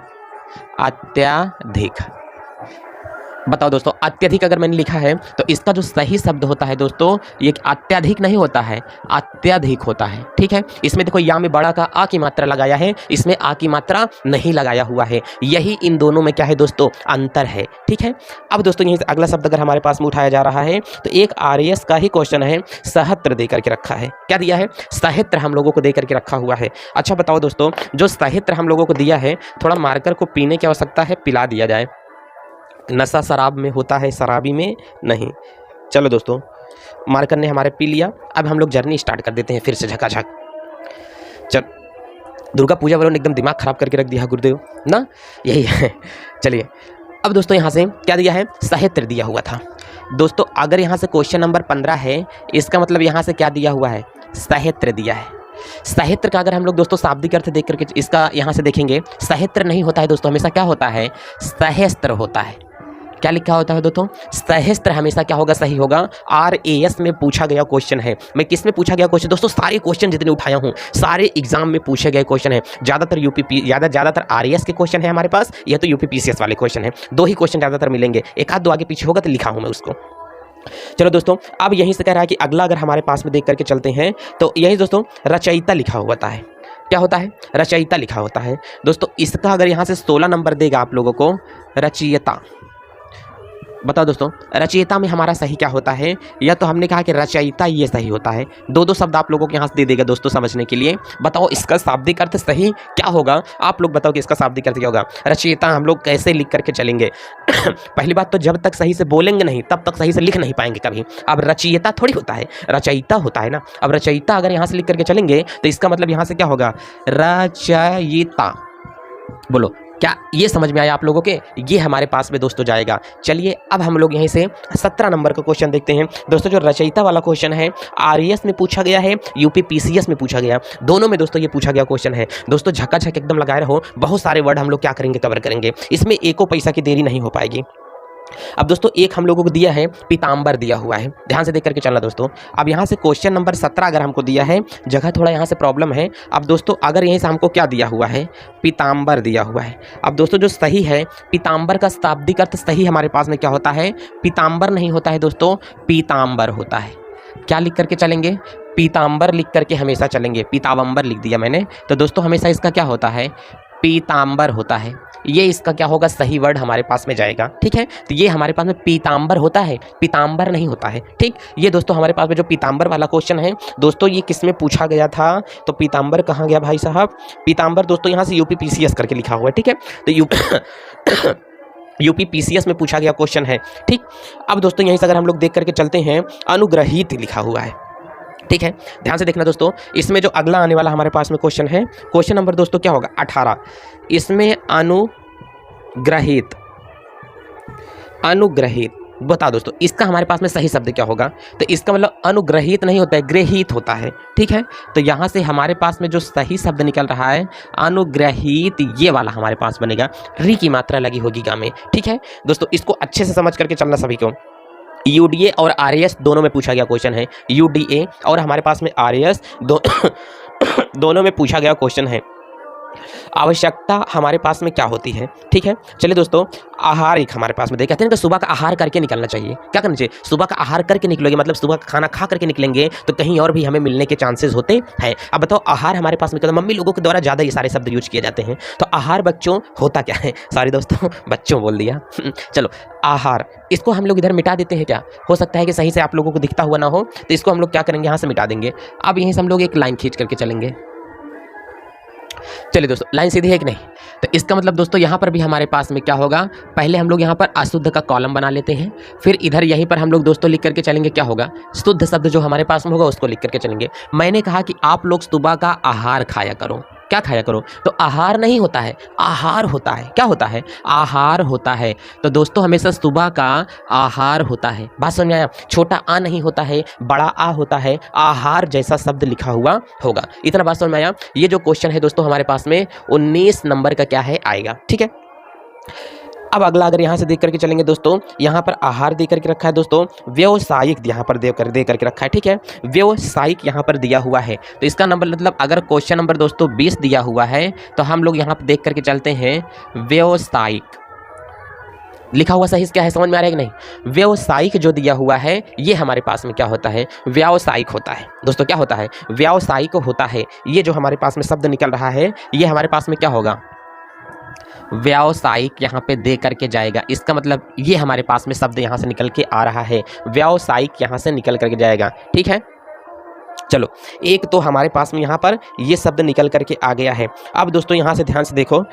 अत्यधिक, बताओ दोस्तों अत्यधिक अगर मैंने लिखा है तो इसका जो सही शब्द होता है दोस्तों, ये अत्यधिक नहीं होता है, अत्यधिक होता है। ठीक है, इसमें देखो या में बड़ा का आ की मात्रा लगाया है, इसमें आ की मात्रा नहीं लगाया हुआ है। यही इन दोनों में क्या है दोस्तों, अंतर है। ठीक है, अब दोस्तों यहीं से अगला शब्द अगर हमारे पास में उठाया जा रहा है तो एक आरएएस का ही क्वेश्चन है, सहस्त्र दे करके रखा है। क्या दिया है, सहस्त्र हम लोगों को दे करके रखा हुआ है। अच्छा बताओ दोस्तों, जो सहस्त्र हम लोगों को दिया है, थोड़ा मार्कर को पीने की आवश्यकता है, पिला दिया जाए। नशा शराब में होता है, शराबी में नहीं। चलो दोस्तों मार्कर ने हमारे पी लिया, अब हम लोग जर्नी स्टार्ट कर देते हैं फिर से झकाझक। चल दुर्गा पूजा वालों ने एकदम दिमाग खराब करके रख दिया गुरुदेव ना, यही है। चलिए अब दोस्तों यहाँ से क्या दिया है, सहस्त्र दिया हुआ था दोस्तों। अगर यहाँ से क्वेश्चन नंबर 15 है, इसका मतलब यहाँ से क्या दिया हुआ है, सहस्त्र दिया है। सहस्त्र का अगर हम लोग दोस्तों शाब्दिक अर्थ देख करके इसका यहाँ से देखेंगे, सहस्त्र नहीं होता है दोस्तों, हमेशा क्या होता है, सहस्त्र होता है। क्या लिखा होता है दोस्तों, सहस्त्र हमेशा क्या होगा, सही होगा। आरएएस में पूछा गया क्वेश्चन है। मैं किस में पूछा गया क्वेश्चन दोस्तों, सारे क्वेश्चन जितने उठाया हूँ सारे एग्जाम में पूछे गए क्वेश्चन है। ज़्यादातर यूपी ज़्यादातर आरएएस के क्वेश्चन है हमारे पास, या तो यूपीपीसीएस वाले क्वेश्चन है। दो ही क्वेश्चन ज़्यादातर मिलेंगे, एक आध दो आगे पीछे होगा तो लिखा हूँ मैं उसको। चलो दोस्तों अब यहीं से कह रहा है कि अगला अगर हमारे पास में देख करके चलते हैं तो यही दोस्तों रचयिता लिखा होता है। क्या होता है, रचयिता लिखा होता है दोस्तों। इसका अगर यहाँ से 16 नंबर देगा आप लोगों को, रचयिता। बताओ दोस्तों, रचयिता में हमारा सही क्या होता है? या तो हमने कहा कि रचयिता ये सही होता है। दो दो शब्द आप लोगों के यहाँ से दे देगा दोस्तों समझने के लिए। बताओ इसका शाब्दिक अर्थ सही क्या होगा? आप लोग बताओ कि इसका शाब्दिक अर्थ क्या होगा? रचयिता हम लोग कैसे लिख करके चलेंगे? पहली बात तो जब तक सही से बोलेंगे नहीं तब तक सही से लिख नहीं पाएंगे कभी। अब रचयिता थोड़ी होता है, रचयिता होता है ना। अब रचयिता अगर यहाँ से लिख करके चलेंगे तो इसका मतलब यहाँ से क्या होगा? रचयिता। बोलो क्या ये समझ में आया आप लोगों के? ये हमारे पास में दोस्तों जाएगा। चलिए अब हम लोग यहीं से 17 नंबर का क्वेश्चन देखते हैं दोस्तों। जो रचयिता वाला क्वेश्चन है आरएएस में पूछा गया है, यूपी पीसीएस में पूछा गया, दोनों में दोस्तों ये पूछा गया क्वेश्चन है दोस्तों। झकाझक एकदम लगाए रहो, बहुत सारे वर्ड हम लोग क्या करेंगे, कवर करेंगे, इसमें एको पैसा की देरी नहीं हो पाएगी। अब दोस्तों एक हम लोगों को दिया है पीताम्बर दिया हुआ है, ध्यान से देख करके चलना दोस्तों। अब यहाँ से क्वेश्चन नंबर 17 अगर हमको दिया है, जगह थोड़ा यहाँ से प्रॉब्लम है। अब दोस्तों अगर यहीं से हमको क्या दिया हुआ है? पीताम्बर दिया हुआ है। अब दोस्तों जो सही है, पीताम्बर का शाब्दिक अर्थ सही हमारे पास में क्या होता है? पीताम्बर नहीं होता है दोस्तों, पीताम्बर होता है। क्या लिख करके चलेंगे? पीताम्बर लिख करके हमेशा चलेंगे। पीताम्बर लिख दिया मैंने, तो दोस्तों हमेशा इसका क्या होता है? पीताम्बर होता है। ये इसका क्या होगा? सही वर्ड हमारे पास में जाएगा। ठीक है, तो ये हमारे पास में पीताम्बर होता है, पीताम्बर नहीं होता है। ठीक, ये दोस्तों हमारे पास में जो पीताम्बर वाला क्वेश्चन है दोस्तों, ये किस में पूछा गया था? तो पीताम्बर कहाँ गया भाई साहब? पीताम्बर दोस्तों यहाँ से यूपी पीसीएस करके लिखा हुआ है। ठीक है, तो यूपी पीसीएस में पूछा गया क्वेश्चन है। ठीक, अब दोस्तों यहीं से अगर हम लोग देख करके चलते हैं, अनुग्रहित लिखा हुआ है। ठीक है, ध्यान से देखना दोस्तों, इसमें जो अगला आने वाला हमारे पास में क्वेश्चन है, क्वेश्चन नंबर दोस्तों क्या होगा? 18। इसमें अनुग्रहित, अनुग्रहित बता दोस्तों इसका हमारे पास में सही शब्द क्या होगा? तो इसका मतलब अनुग्रहित नहीं होता है, गृहीत होता है। ठीक है, तो यहाँ से हमारे पास में जो सही शब्द निकल रहा है अनुग्रहित, ये वाला हमारे पास बनेगा। री की मात्रा लगी होगी गा में। ठीक है दोस्तों, इसको अच्छे से समझ करके चलना सभी को। यूडीए और आरएएस दोनों में पूछा गया क्वेश्चन है। यूडीए और हमारे पास में आरएएस दोनों में पूछा गया क्वेश्चन है। आवश्यकता हमारे पास में क्या होती है? ठीक है, चलिए दोस्तों, आहार एक हमारे पास में देख, कहते हैं कि सुबह का आहार करके निकलना चाहिए। क्या करना चाहिए? सुबह का आहार करके निकलोगे, मतलब सुबह का खाना खा करके निकलेंगे तो कहीं और भी हमें मिलने के चांसेस होते हैं। अब बताओ आहार हमारे पास में, मम्मी लोगों के द्वारा ज़्यादा ये सारे शब्द यूज किए जाते हैं। तो आहार बच्चों होता क्या है? सॉरी दोस्तों, बच्चों बोल दिया। चलो आहार, इसको हम लोग इधर मिटा देते हैं। क्या हो सकता है कि सही से आप लोगों को दिखता हुआ ना हो, तो इसको हम लोग क्या करेंगे? यहाँ से मिटा देंगे। अब यहीं से हम लोग एक लाइन खींच करके चलेंगे। चलिए दोस्तों, लाइन सीधी है कि नहीं? तो इसका मतलब दोस्तों यहाँ पर भी हमारे पास में क्या होगा? पहले हम लोग यहाँ पर अशुद्ध का कॉलम बना लेते हैं, फिर इधर यहीं पर हम लोग दोस्तों लिख करके चलेंगे। क्या होगा? शुद्ध शब्द जो हमारे पास में होगा उसको लिख करके चलेंगे। मैंने कहा कि आप लोग सुबह का आहार खाया करो। क्या खाया करो? तो आहार नहीं होता है, आहार होता है। क्या होता है? आहार होता है। तो दोस्तों हमेशा सुबह का आहार होता है। बात समझ में आया? छोटा आ नहीं होता है, बड़ा आ होता है। आहार जैसा शब्द लिखा हुआ होगा। इतना बात समझ में आया? ये जो क्वेश्चन है दोस्तों हमारे पास में 19 नंबर का क्या है? आएगा। ठीक है, अब अगला अगर यहाँ से देख करके चलेंगे दोस्तों, यहाँ पर आहार दे करके रखा है दोस्तों, व्यावसायिक यहाँ पर दे करके रखा है। ठीक है, व्यावसायिक यहाँ पर दिया हुआ है। तो इसका नंबर मतलब अगर क्वेश्चन नंबर दोस्तों 20 दिया हुआ है तो हम लोग यहाँ पर देख करके चलते हैं व्यावसायिक लिखा हुआ सही क्या है? समझ में आ रहा है कि नहीं? व्यावसायिक जो दिया हुआ है ये हमारे पास में क्या होता है? व्यावसायिक होता है। दोस्तों क्या होता है? व्यावसायिक होता है। ये जो हमारे पास में शब्द निकल रहा है ये हमारे पास में क्या होगा? व्यावसायिक यहाँ पे दे करके जाएगा। इसका मतलब ये हमारे पास में शब्द यहाँ से निकल के आ रहा है, व्यावसायिक यहाँ से निकल करके जाएगा। ठीक है, चलो एक तो हमारे पास में यहाँ पर ये शब्द निकल करके आ गया है। अब दोस्तों यहाँ से ध्यान से देखो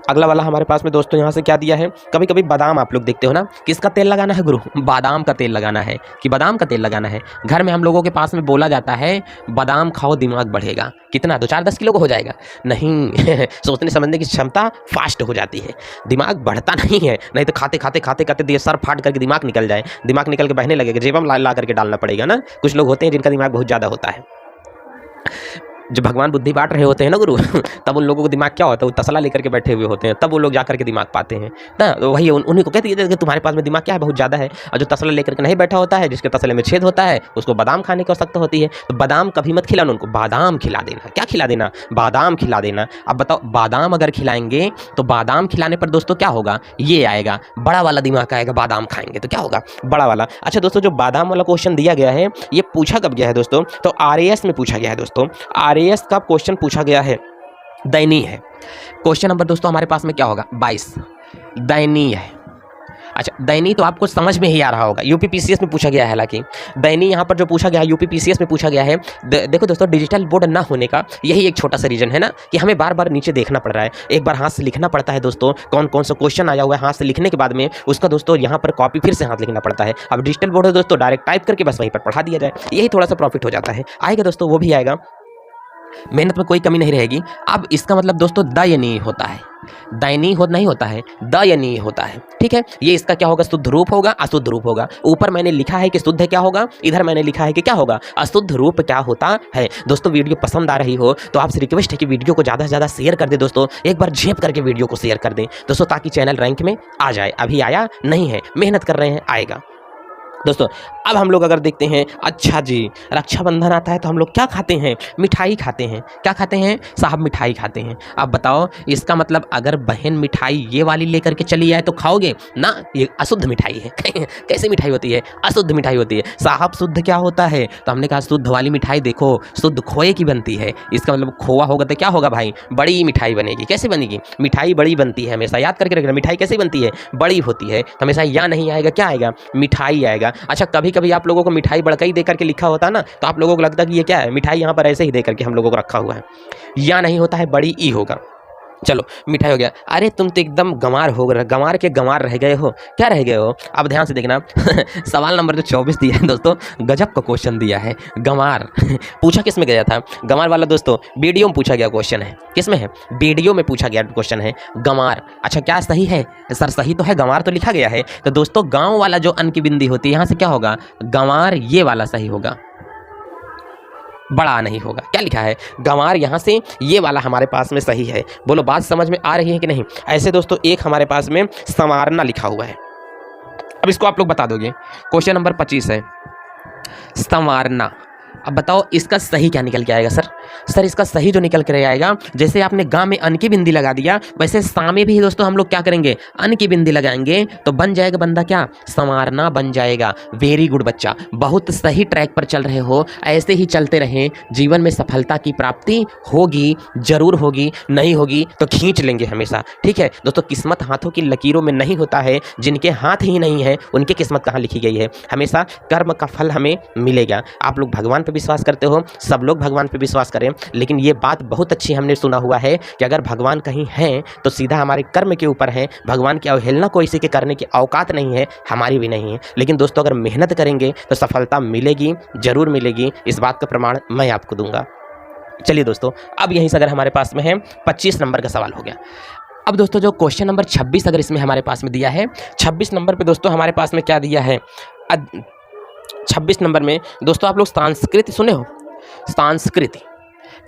अगला वाला हमारे पास में दोस्तों यहाँ से क्या दिया है? कभी कभी बादाम आप लोग देखते हो ना, किसका तेल लगाना है गुरु? बादाम का तेल लगाना है कि बादाम का तेल लगाना है? घर में हम लोगों के पास में बोला जाता है बादाम खाओ दिमाग बढ़ेगा। कितना? 2-4-10 किलो का हो जाएगा? नहीं सोचने समझने की क्षमता फास्ट हो जाती है, दिमाग बढ़ता नहीं है। नहीं तो खाते खाते खाते खाते सर फाट करके दिमाग निकल जाए, दिमाग निकल के बहने लगेगा, जेब में ला करके डालना पड़ेगा ना। कुछ लोग होते हैं जिनका दिमाग बहुत ज़्यादा होता है, जब भगवान बुद्धि बांट रहे होते हैं ना गुरु तब उन लोगों को दिमाग क्या होता है? वो तसला लेकर के बैठे हुए होते हैं, तब वो लोग जाकर के दिमाग पाते हैं ना। तो वही उन्हीं को कहते हैं कि तुम्हारे पास में दिमाग क्या है? बहुत ज़्यादा है। और जो तसला लेकर के नहीं बैठा होता है, जिसके तसले में छेद होता है, उसको बादाम खाने की आवश्यकता होती है। तो बादाम कभी मत खिलाना उनको, बादाम खिला देना। क्या खिला देना? बादाम खिला देना। अब बताओ बादाम अगर खिलाएंगे तो बादाम खिलाने पर दोस्तों क्या होगा? ये आएगा, बड़ा वाला दिमाग आएगा। बादाम खाएंगे तो क्या होगा? बड़ा वाला। अच्छा दोस्तों, जो बादाम वाला क्वेश्चन दिया गया है ये पूछा कब गया है दोस्तों? तो आरएएस में पूछा गया है दोस्तों। आरएएस का क्वेश्चन पूछा गया है, दयनीय है। क्वेश्चन नंबर दोस्तों हमारे पास में क्या होगा? 22 दयनीय है। अच्छा दैनी तो आपको समझ में ही आ रहा होगा, यूपीपीसीएस में पूछा गया है। हालांकि दैनी यहाँ पर जो पूछा गया है यूपीपीसीएस में पूछा गया है। देखो दोस्तों, डिजिटल बोर्ड ना होने का यही एक छोटा सा रीजन है ना, कि हमें बार बार नीचे देखना पड़ रहा है, एक बार हाथ से लिखना पड़ता है दोस्तों, कौन कौन सा क्वेश्चन आया हुआ है, हाथ से लिखने के बाद में उसका दोस्तों यहाँ पर कॉपी फिर से हाथ लिखना पड़ता है। अब डिजिटल बोर्ड है दोस्तों, डायरेक्ट टाइप करके बस वहीं पर पढ़ा दिया जाए, यही थोड़ा सा प्रॉफिट हो जाता है। आएगा दोस्तों, वो भी आएगा, मेहनत में कोई कमी नहीं रहेगी। अब इसका मतलब दोस्तों दयनीय होता है, दयनीय नहीं होता है, दयनीय होता है। ठीक है, ये इसका क्या होगा, शुद्ध रूप होगा, अशुद्ध रूप होगा। ऊपर मैंने लिखा है कि शुद्ध क्या होगा, इधर मैंने लिखा है कि क्या होगा, अशुद्ध रूप क्या होता है। दोस्तों वीडियो पसंद आ रही हो तो आपसे रिक्वेस्ट है कि वीडियो को ज़्यादा से ज़्यादा शेयर कर दे दोस्तों, एक बार झेप करके वीडियो को शेयर कर दें दोस्तों, ताकि चैनल रैंक में आ जाए। अभी आया नहीं है, मेहनत कर रहे हैं, आएगा दोस्तों। अब हम लोग अगर देखते हैं, अच्छा जी रक्षाबंधन आता है तो हम लोग क्या खाते हैं, मिठाई खाते हैं। क्या खाते हैं साहब, मिठाई खाते हैं। अब बताओ इसका मतलब अगर बहन मिठाई ये वाली लेकर के चली आए तो खाओगे ना, ये अशुद्ध मिठाई है। कैसी मिठाई होती है, अशुद्ध मिठाई होती है। साहब शुद्ध क्या होता है, तो हमने कहा शुद्ध वाली मिठाई देखो शुद्ध खोए की बनती है। इसका मतलब खोआ होगा तो क्या होगा भाई, बड़ी मिठाई बनेगी। कैसे बनेगी, मिठाई बड़ी बनती है, हमेशा याद करके रखना, मिठाई कैसी बनती है, बड़ी होती है। तो हमेशा या नहीं आएगा, क्या आएगा, मिठाई आएगा। अच्छा कभी कभी आप लोगों को मिठाई बड़का ही दे करके लिखा होता है ना, तो आप लोगों को लगता है कि ये क्या है, मिठाई यहाँ पर ऐसे ही दे करके हम लोगों को रखा हुआ है। या नहीं होता है, बड़ी ई होगा। चलो मिठाई हो गया। अरे तुम तो एकदम गंवार हो गए, गंवार के गंवार रह गए हो। क्या रह गए हो, अब ध्यान से देखना। सवाल नंबर जो 24 दिया है दोस्तों, गजब का क्वेश्चन दिया है। गंवार पूछा किस में गया था, गंवार वाला दोस्तों वीडियो में पूछा गया क्वेश्चन है। किस में है, वीडियो में पूछा गया क्वेश्चन है, गंवार। अच्छा क्या सही है सर, सही तो है, गंवार तो लिखा गया है। तो दोस्तों गाँव वाला जो अन की बिंदी होती है, यहाँ से क्या होगा, गंवार ये वाला सही होगा, बड़ा नहीं होगा। क्या लिखा है, गंवार, यहाँ से ये वाला हमारे पास में सही है। बोलो बात समझ में आ रही है कि नहीं। ऐसे दोस्तों एक हमारे पास में संवारना लिखा हुआ है, अब इसको आप लोग बता दोगे। क्वेश्चन नंबर 25 है संवारना। अब बताओ इसका सही क्या निकल के आएगा सर, सर इसका सही जो निकल कर आएगा, जैसे आपने गां में अन की बिंदी लगा दिया, वैसे सा में भी दोस्तों हम लोग क्या करेंगे, अन की बिंदी लगाएंगे तो बन जाएगा बंदा क्या, संवारना बन जाएगा। वेरी गुड बच्चा, बहुत सही ट्रैक पर चल रहे हो, ऐसे ही चलते रहें, जीवन में सफलता की प्राप्ति होगी, जरूर होगी, नहीं होगी तो खींच लेंगे हमेशा। ठीक है दोस्तों, किस्मत हाथों की लकीरों में नहीं होता है, जिनके हाथ ही नहीं है उनकी किस्मत कहाँ लिखी गई है। हमेशा कर्म का फल हमें मिलेगा। आप लोग भगवान पे विश्वास करते हो, सब लोग भगवान पे विश्वास करें, लेकिन ये बात बहुत अच्छी हमने सुना हुआ है कि अगर भगवान कहीं हैं तो सीधा हमारे कर्म के ऊपर है। भगवान की अवहेलना कोई किसी के करने की औकात नहीं है, हमारी भी नहीं है। लेकिन दोस्तों अगर मेहनत करेंगे तो सफलता मिलेगी, जरूर मिलेगी, इस बात का प्रमाण मैं आपको दूंगा। चलिए दोस्तों, अब यहीं से अगर हमारे पास में है 25 नंबर का सवाल हो गया। अब दोस्तों जो क्वेश्चन नंबर 26 अगर इसमें हमारे पास में दिया है, 26 नंबर पे दोस्तों हमारे पास में क्या दिया है, 26 नंबर में दोस्तों आप लोग संस्कृत सुने हो, संस्कृति।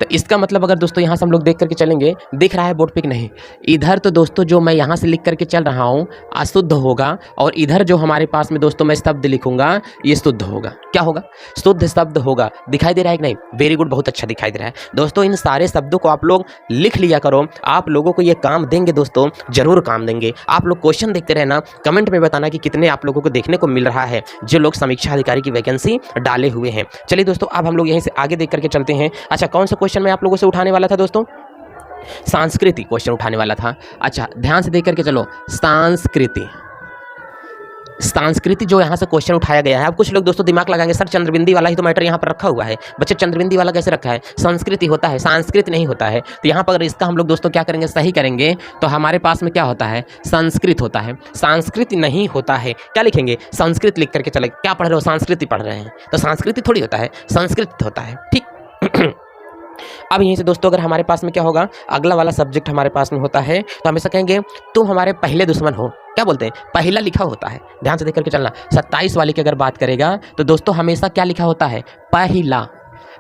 तो इसका मतलब अगर दोस्तों यहाँ से हम लोग देख करके चलेंगे, दिख रहा है बोर्ड पे कि नहीं, इधर तो दोस्तों जो मैं यहाँ से लिख करके चल रहा हूँ अशुद्ध होगा, और इधर जो हमारे पास में दोस्तों मैं शब्द लिखूंगा ये शुद्ध होगा। क्या होगा, शुद्ध शब्द होगा। दिखाई दे रहा है कि नहीं, वेरी गुड, बहुत अच्छा दिखाई दे रहा है। दोस्तों इन सारे शब्दों को आप लोग लिख लिया करो, आप लोगों को ये काम देंगे दोस्तों, जरूर काम देंगे। आप लोग क्वेश्चन देखते रहना, कमेंट में बताना कि कितने आप लोगों को देखने को मिल रहा है जो लोग समीक्षा अधिकारी की वैकेंसी डाले हुए हैं। चलिए दोस्तों अब हम लोग यहीं से आगे देख करके चलते हैं। अच्छा कौन सा क्वेश्चन मैं आप लोगों से उठाने वाला था दोस्तों, संस्कृति क्वेश्चन उठाने वाला था। अच्छा ध्यान से देख करके चलो, संस्कृति, संस्कृति जो यहाँ से क्वेश्चन उठाया गया है। अब कुछ लोग दोस्तों दिमाग लगाएंगे, सर चंद्रबिंदी वाला ही तो मैटर यहाँ पर रखा हुआ है, बच्चे चंद्रबिंदी वाला कैसे रखा है, संस्कृति होता है, संस्कृत नहीं होता है। तो यहाँ पर अगर इसका हम लोग दोस्तों क्या करेंगे, सही करेंगे तो हमारे पास में क्या होता है, संस्कृत होता है, संस्कृत नहीं होता है। क्या लिखेंगे, संस्कृत लिख करके चले। क्या पढ़ रहे हो, संस्कृति पढ़ रहे हैं, तो संस्कृति थोड़ी होता है, संस्कृत होता है। ठीक। अब यहीं से दोस्तों अगर हमारे पास में क्या होगा, अगला वाला सब्जेक्ट हमारे पास में होता है तो हमेशा कहेंगे तुम हमारे पहले दुश्मन हो। क्या बोलते हैं, पहला लिखा होता है, ध्यान से देख करके चलना। 27 वाली की अगर बात करेगा तो दोस्तों हमेशा क्या लिखा होता है, पहला।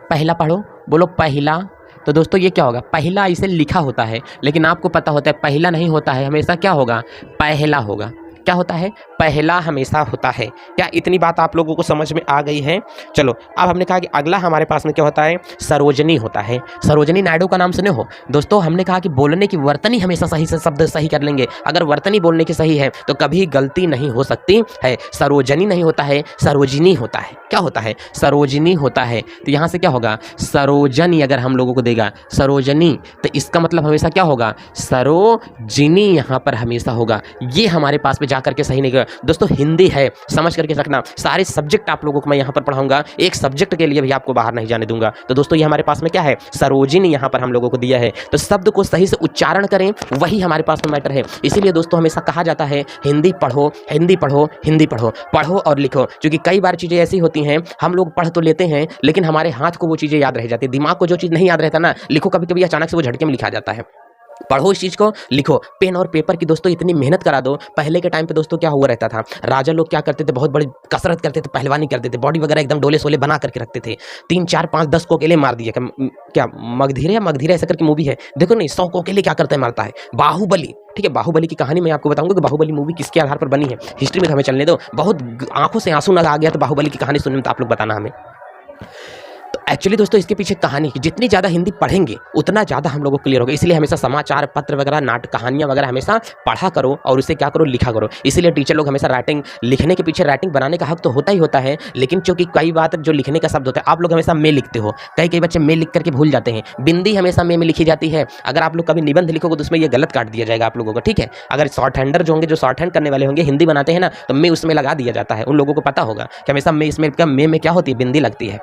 पहला पढ़ो, बोलो पहला। तो दोस्तों ये क्या होगा, पहला इसे लिखा होता है, लेकिन आपको पता होता है पहला नहीं होता है, हमेशा क्या होगा, पहला होगा। क्या होता है, पहला हमेशा होता है। क्या इतनी बात आप लोगों को समझ में आ गई है। चलो अब हमने कहा कि अगला हमारे पास में क्या होता है, सरोजनी होता है। सरोजनी नायडू का नाम सुने हो दोस्तों। हमने कहा कि बोलने की वर्तनी हमेशा सही से शब्द सही कर लेंगे, अगर वर्तनी बोलने की सही है तो कभी गलती नहीं हो सकती है। सरोजनी नहीं होता है, सरोजनी होता है। क्या होता है, सरोजनी होता है। तो यहाँ से क्या होगा, सरोजनी अगर हम लोगों को देगा सरोजनी, तो इसका मतलब हमेशा क्या होगा, सरोजिनी यहाँ पर हमेशा होगा। ये हमारे पास में जा करके सही नहीं कर। दोस्तों हिंदी है, समझ करके रखना। सारे सब्जेक्ट आप लोगों को मैं यहाँ पर पढ़ाऊंगा, एक सब्जेक्ट के लिए भी आपको बाहर नहीं जाने दूंगा। तो दोस्तों ये हमारे पास में क्या है, सरोजिनी यहाँ पर हम लोगों को दिया है। तो शब्द को सही से उच्चारण करें, वही हमारे पास में मैटर है। इसीलिए दोस्तों हमेशा कहा जाता है हिंदी पढ़ो, हिंदी पढ़ो, हिंदी पढ़ो, पढ़ो और लिखो। क्योंकि कई बार चीज़ें ऐसी होती हैं, हम लोग पढ़ तो लेते हैं लेकिन हमारे हाथ को वो चीज़ें याद रह जाती है। दिमाग को जो चीज़ नहीं याद रहता ना, लिखो कभी कभी अचानक से वो झटके में लिखा जाता है। पढ़ो इस चीज़ को, लिखो। पेन और पेपर की दोस्तों इतनी मेहनत करा दो। पहले के टाइम पे दोस्तों क्या हुआ रहता था, राजा लोग क्या करते थे, बहुत बड़ी कसरत करते थे, पहलवानी करते थे, बॉडी वगैरह एकदम डोले सोले बना करके रखते थे। 3 4 5 10 को अकेले मार दिया। क्या मगधीरे ऐसा करके मूवी है, देखो नहीं, 100 को अकेले क्या करता है, मारता है। बाहुबली, ठीक है, बाहुबली की कहानी मैं आपको बताऊंगा कि बाहुबली मूवी किसके आधार पर बनी है। हिस्ट्री में हमें चलने दो, बहुत आंखों से आंसू आ गया तो बाहुबली की कहानी सुनने में, तो आप लोग बताना हमें। तो एक्चुअली दोस्तों इसके पीछे कहानी, जितनी ज़्यादा हिंदी पढ़ेंगे उतना ज़्यादा हम लोगों को क्लियर होगा। इसलिए हमेशा समाचार पत्र वगैरह, नाटक, कहानियाँ वगैरह हमेशा पढ़ा करो और उसे क्या करो, लिखा करो। इसीलिए टीचर लोग हमेशा राइटिंग, लिखने के पीछे राइटिंग बनाने का हक तो होता ही होता है, लेकिन क्योंकि कई बात जो लिखने का शब्द होता है, आप लोग हमेशा में लिखते हो, कई बच्चे में लिख करके भूल जाते हैं। बिंदी हमेशा में लिखी जाती है। अगर आप लोग कभी निबंध लिखोगे तो उसमें ये गलत काट दिया जाएगा आप लोगों को, ठीक है। अगर शॉर्ट हैंडर जो होंगे, जो शॉर्ट हैंड करने वाले होंगे, हिंदी बनाते हैं ना, तो में उसमें लगा दिया जाता है। उन लोगों को पता होगा कि हमेशा में, इसमें में क्या होती है, बिंदी लगती है।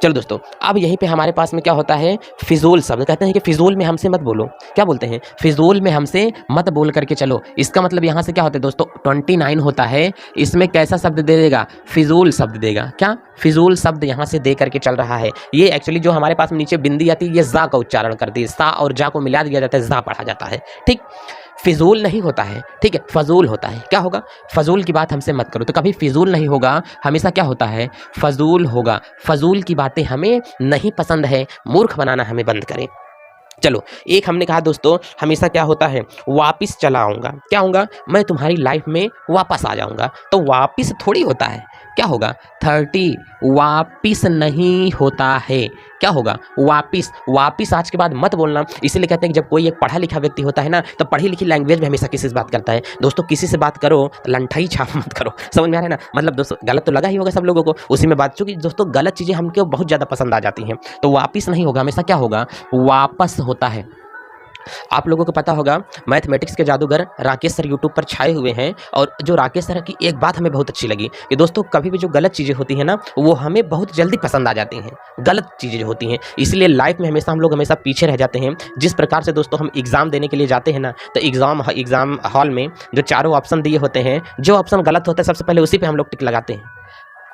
चलो दोस्तों, अब यहीं पे हमारे पास में क्या होता है, फिजूल शब्द। कहते हैं कि फिजूल में हमसे मत बोलो। क्या बोलते हैं, फिजूल में हमसे मत बोल करके चलो। इसका मतलब यहाँ से क्या होता है दोस्तों, 29 होता है। इसमें कैसा शब्द दे देगा, फिजूल शब्द देगा। क्या, फिजूल शब्द यहाँ से दे करके चल रहा है। ये एक्चुअली जो हमारे पास में नीचे बिंदी आती है, ये जा का उच्चारण करती है। सा और जा को मिला दिया जाता है, जा पढ़ा जाता है, ठीक। फिजूल नहीं होता है, ठीक है, फजूल होता है। क्या होगा, फजूल की बात हमसे मत करो। तो कभी फिजूल नहीं होगा, हमेशा क्या होता है, फजूल होगा। फजूल की बातें हमें नहीं पसंद है, मूर्ख बनाना हमें बंद करें। चलो, एक हमने कहा दोस्तों, हमेशा क्या होता है, वापिस चला आऊँगा। क्या होगा, मैं तुम्हारी लाइफ में वापस आ जाऊँगा। तो वापिस थोड़ी होता है, क्या होगा, 30 वापिस नहीं होता है। क्या होगा, वापिस। वापिस आज के बाद मत बोलना। इसीलिए कहते हैं कि जब कोई एक पढ़ा लिखा व्यक्ति होता है ना, तो पढ़ी लिखी लैंग्वेज में हमेशा किसी से बात करता है। दोस्तों किसी से बात करो तो लंठाई छाप मत करो, समझ में आ रहा है ना। मतलब दोस्तों गलत तो लगा ही होगा सब लोगों को उसी में बात, चूंकि दोस्तों गलत चीज़ें हमको बहुत ज़्यादा पसंद आ जाती हैं। तो वापिस नहीं होगा, हमेशा क्या होगा, वापस होता है। आप लोगों को पता होगा, मैथमेटिक्स के जादूगर राकेश सर यूट्यूब पर छाए हुए हैं। और जो राकेश सर की एक बात हमें बहुत अच्छी लगी कि दोस्तों कभी भी जो गलत चीज़ें होती हैं ना, वो हमें बहुत जल्दी पसंद आ जाती हैं, गलत चीज़ें जो होती हैं। इसलिए लाइफ में हमेशा हम लोग हमेशा पीछे रह जाते हैं। जिस प्रकार से दोस्तों हम एग्ज़ाम देने के लिए जाते हैं ना, तो एग्ज़ाम हॉल में जो चारों ऑप्शन दिए होते हैं, जो ऑप्शन गलत होता है सबसे पहले उसी पर हम लोग टिक लगाते हैं,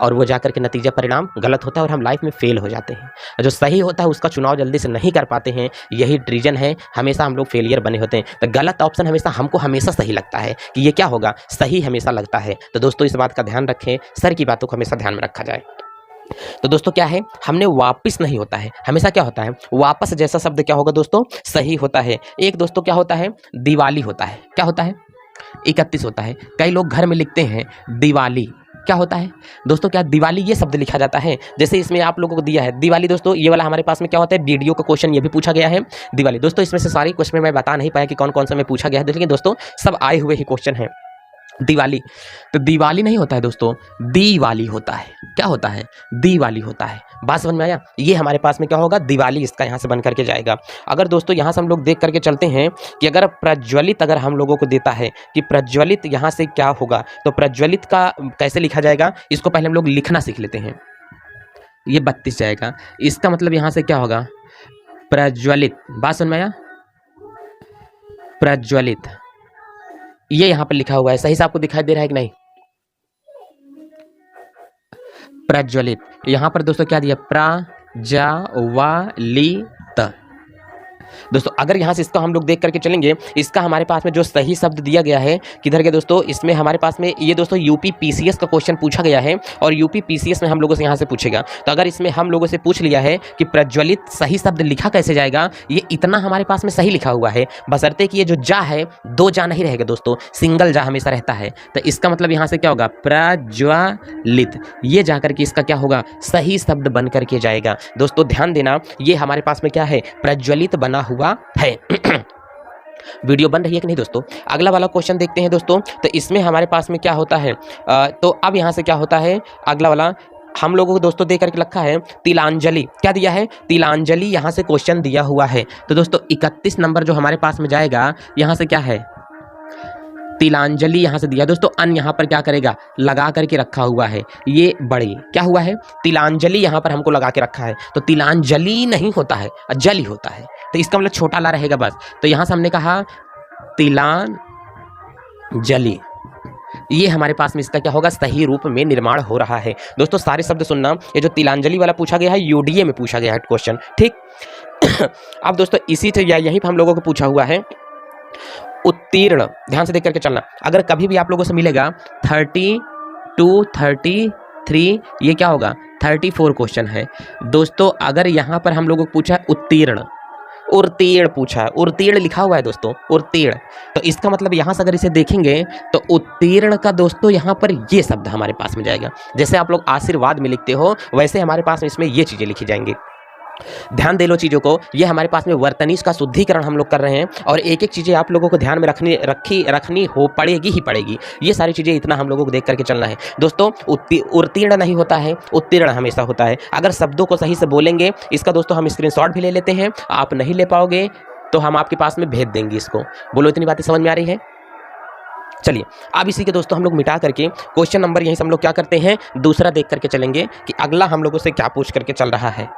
और वो जाकर के नतीजा परिणाम गलत होता है और हम लाइफ में फेल हो जाते हैं। जो सही होता है उसका चुनाव जल्दी से नहीं कर पाते हैं, यही रीजन है, हमेशा हम लोग फेलियर बने होते हैं। तो गलत ऑप्शन हमको हमेशा सही लगता है कि ये क्या होगा, सही हमेशा लगता है। तो दोस्तों इस बात का ध्यान रखें, सर की बातों को हमेशा ध्यान में रखा जाए। तो दोस्तों क्या है, हमने वापस नहीं होता है, हमेशा क्या होता है, वापस जैसा शब्द क्या होगा दोस्तों, सही होता है। एक दोस्तों क्या होता है, दिवाली होता है। क्या होता है, 31 होता है। कई लोग घर में लिखते हैं दिवाली, क्या होता है दोस्तों, क्या दिवाली ये शब्द लिखा जाता है। जैसे इसमें आप लोगों को दिया है दिवाली, दोस्तों ये वाला हमारे पास में क्या होता है, वीडियो का क्वेश्चन ये भी पूछा गया है दिवाली। दोस्तों इसमें से सारे क्वेश्चन मैं बता नहीं पाया कि कौन कौन सा में पूछा गया है, लेकिन दोस्तों सब आए हुए ही क्वेश्चन हैं। दिवाली, तो दिवाली नहीं होता है दोस्तों, दिवाली होता है। क्या होता है, दिवाली होता है। बात समझ में आया, ये हमारे पास में क्या होगा, दिवाली, इसका यहाँ से बन करके जाएगा। अगर दोस्तों यहाँ से हम लोग देख करके चलते हैं कि अगर प्रज्वलित अगर हम लोगों को देता है कि प्रज्वलित यहाँ से क्या होगा, तो प्रज्वलित का कैसे लिखा जाएगा, इसको पहले हम लोग लिखना सीख लेते हैं। ये 32 जाएगा, इसका मतलब यहाँ से क्या होगा, प्रज्वलित। बात समझ में आया, प्रज्वलित, ये यहाँ पर लिखा हुआ है, सही से आपको दिखाई दे रहा है कि नहीं, प्रज्वलित। यहाँ पर दोस्तों क्या दिया, प्रज्वलित। दोस्तों अगर यहाँ से इसका हम लोग देख करके चलेंगे, इसका हमारे पास में जो सही शब्द दिया गया है, किधर गया दोस्तों, इसमें हमारे पास में ये दोस्तों यूपी पीसीएस का क्वेश्चन पूछा गया है, और यूपी पीसीएस में हम लोगों से यहाँ से पूछेगा। तो अगर इसमें हम लोगों से पूछ लिया है कि प्रज्वलित सही शब्द लिखा कैसे जाएगा, ये इतना हमारे पास में सही लिखा हुआ है, बशर्ते कि ये जो जा है, 2 जा नहीं रहेगा दोस्तों, सिंगल जा हमेशा रहता है। तो इसका मतलब यहाँ से क्या होगा, प्रज्वलित, ये जा करके इसका क्या होगा, सही शब्द बन करके जाएगा। दोस्तों ध्यान देना, ये हमारे पास में क्या है, प्रज्वलित बना हुआ है। वीडियो बन रही है कि नहीं दोस्तों। अगला वाला क्वेश्चन देखते हैं दोस्तों। तो इसमें हमारे पास में क्या होता है, तो अब यहाँ से क्या होता है, अगला वाला हम लोगों को दोस्तों दे करके रखा है तिलांजलि। क्या दिया है, तिलांजलि, यहाँ से क्वेश्चन दिया हुआ है। तो दोस्तों 31 नंबर जो हमारे पास में जाएगा, यहाँ से क्या है, तिलांजलि यहाँ से दिया दोस्तों, अन यहाँ पर क्या करेगा, लगा करके रखा हुआ है, ये बड़ी क्या हुआ है, तिलांजलि यहाँ पर हमको लगा के रखा है, तो तिलांजलि नहीं होता है, जली होता है, तो इसका मतलब छोटा ला रहेगा बस। तो यहाँ से हमने कहा तिलांजलि, ये हमारे पास में इसका क्या होगा, सही रूप में निर्माण हो रहा है। दोस्तों सारे शब्द सुनना, ये जो तिलांजलि वाला पूछा गया है यूडीए में पूछा गया है क्वेश्चन, ठीक। अब दोस्तों इसी से यहीं पर हम लोगों को पूछा हुआ है उत्तीर्ण, ध्यान से देख करके चलना। अगर कभी भी आप लोगों से मिलेगा 32, 33, ये क्या होगा 34 क्वेश्चन है दोस्तों। अगर यहाँ पर हम लोगों को पूछा उत्तीर्ण, उत्तीर्ण पूछा है, उत्तीर्ण लिखा हुआ है दोस्तों, उत्तीर्ण, तो इसका मतलब यहाँ से अगर इसे देखेंगे तो उत्तीर्ण का दोस्तों यहाँ पर ये शब्द हमारे पास में जाएगा। जैसे आप लोग आशीर्वाद में लिखते हो वैसे हमारे पास में इसमें ये चीज़ें लिखी जाएंगी। ध्यान दे लो चीज़ों को, ये हमारे पास में वर्तनीश का शुद्धिकरण हम लोग कर रहे हैं और एक एक चीज़ें आप लोगों को ध्यान में रखनी हो पड़ेगी ही पड़ेगी। ये सारी चीज़ें इतना हम लोगों को देख करके चलना है दोस्तों। उत्तीर्ण नहीं होता है, उत्तीर्ण हमेशा होता है। अगर शब्दों को सही से बोलेंगे, इसका दोस्तों हम स्क्रीनशॉट भी ले लेते हैं, आप नहीं ले पाओगे तो हम आपके पास में भेज देंगे इसको। बोलो इतनी बातें समझ में आ रही है? चलिए अब इसी के दोस्तों हम लोग मिटा करके क्वेश्चन नंबर यहीं से हम लोग क्या करते हैं, दूसरा देख करके चलेंगे कि अगला हम लोगों से क्या पूछ करके चल रहा है।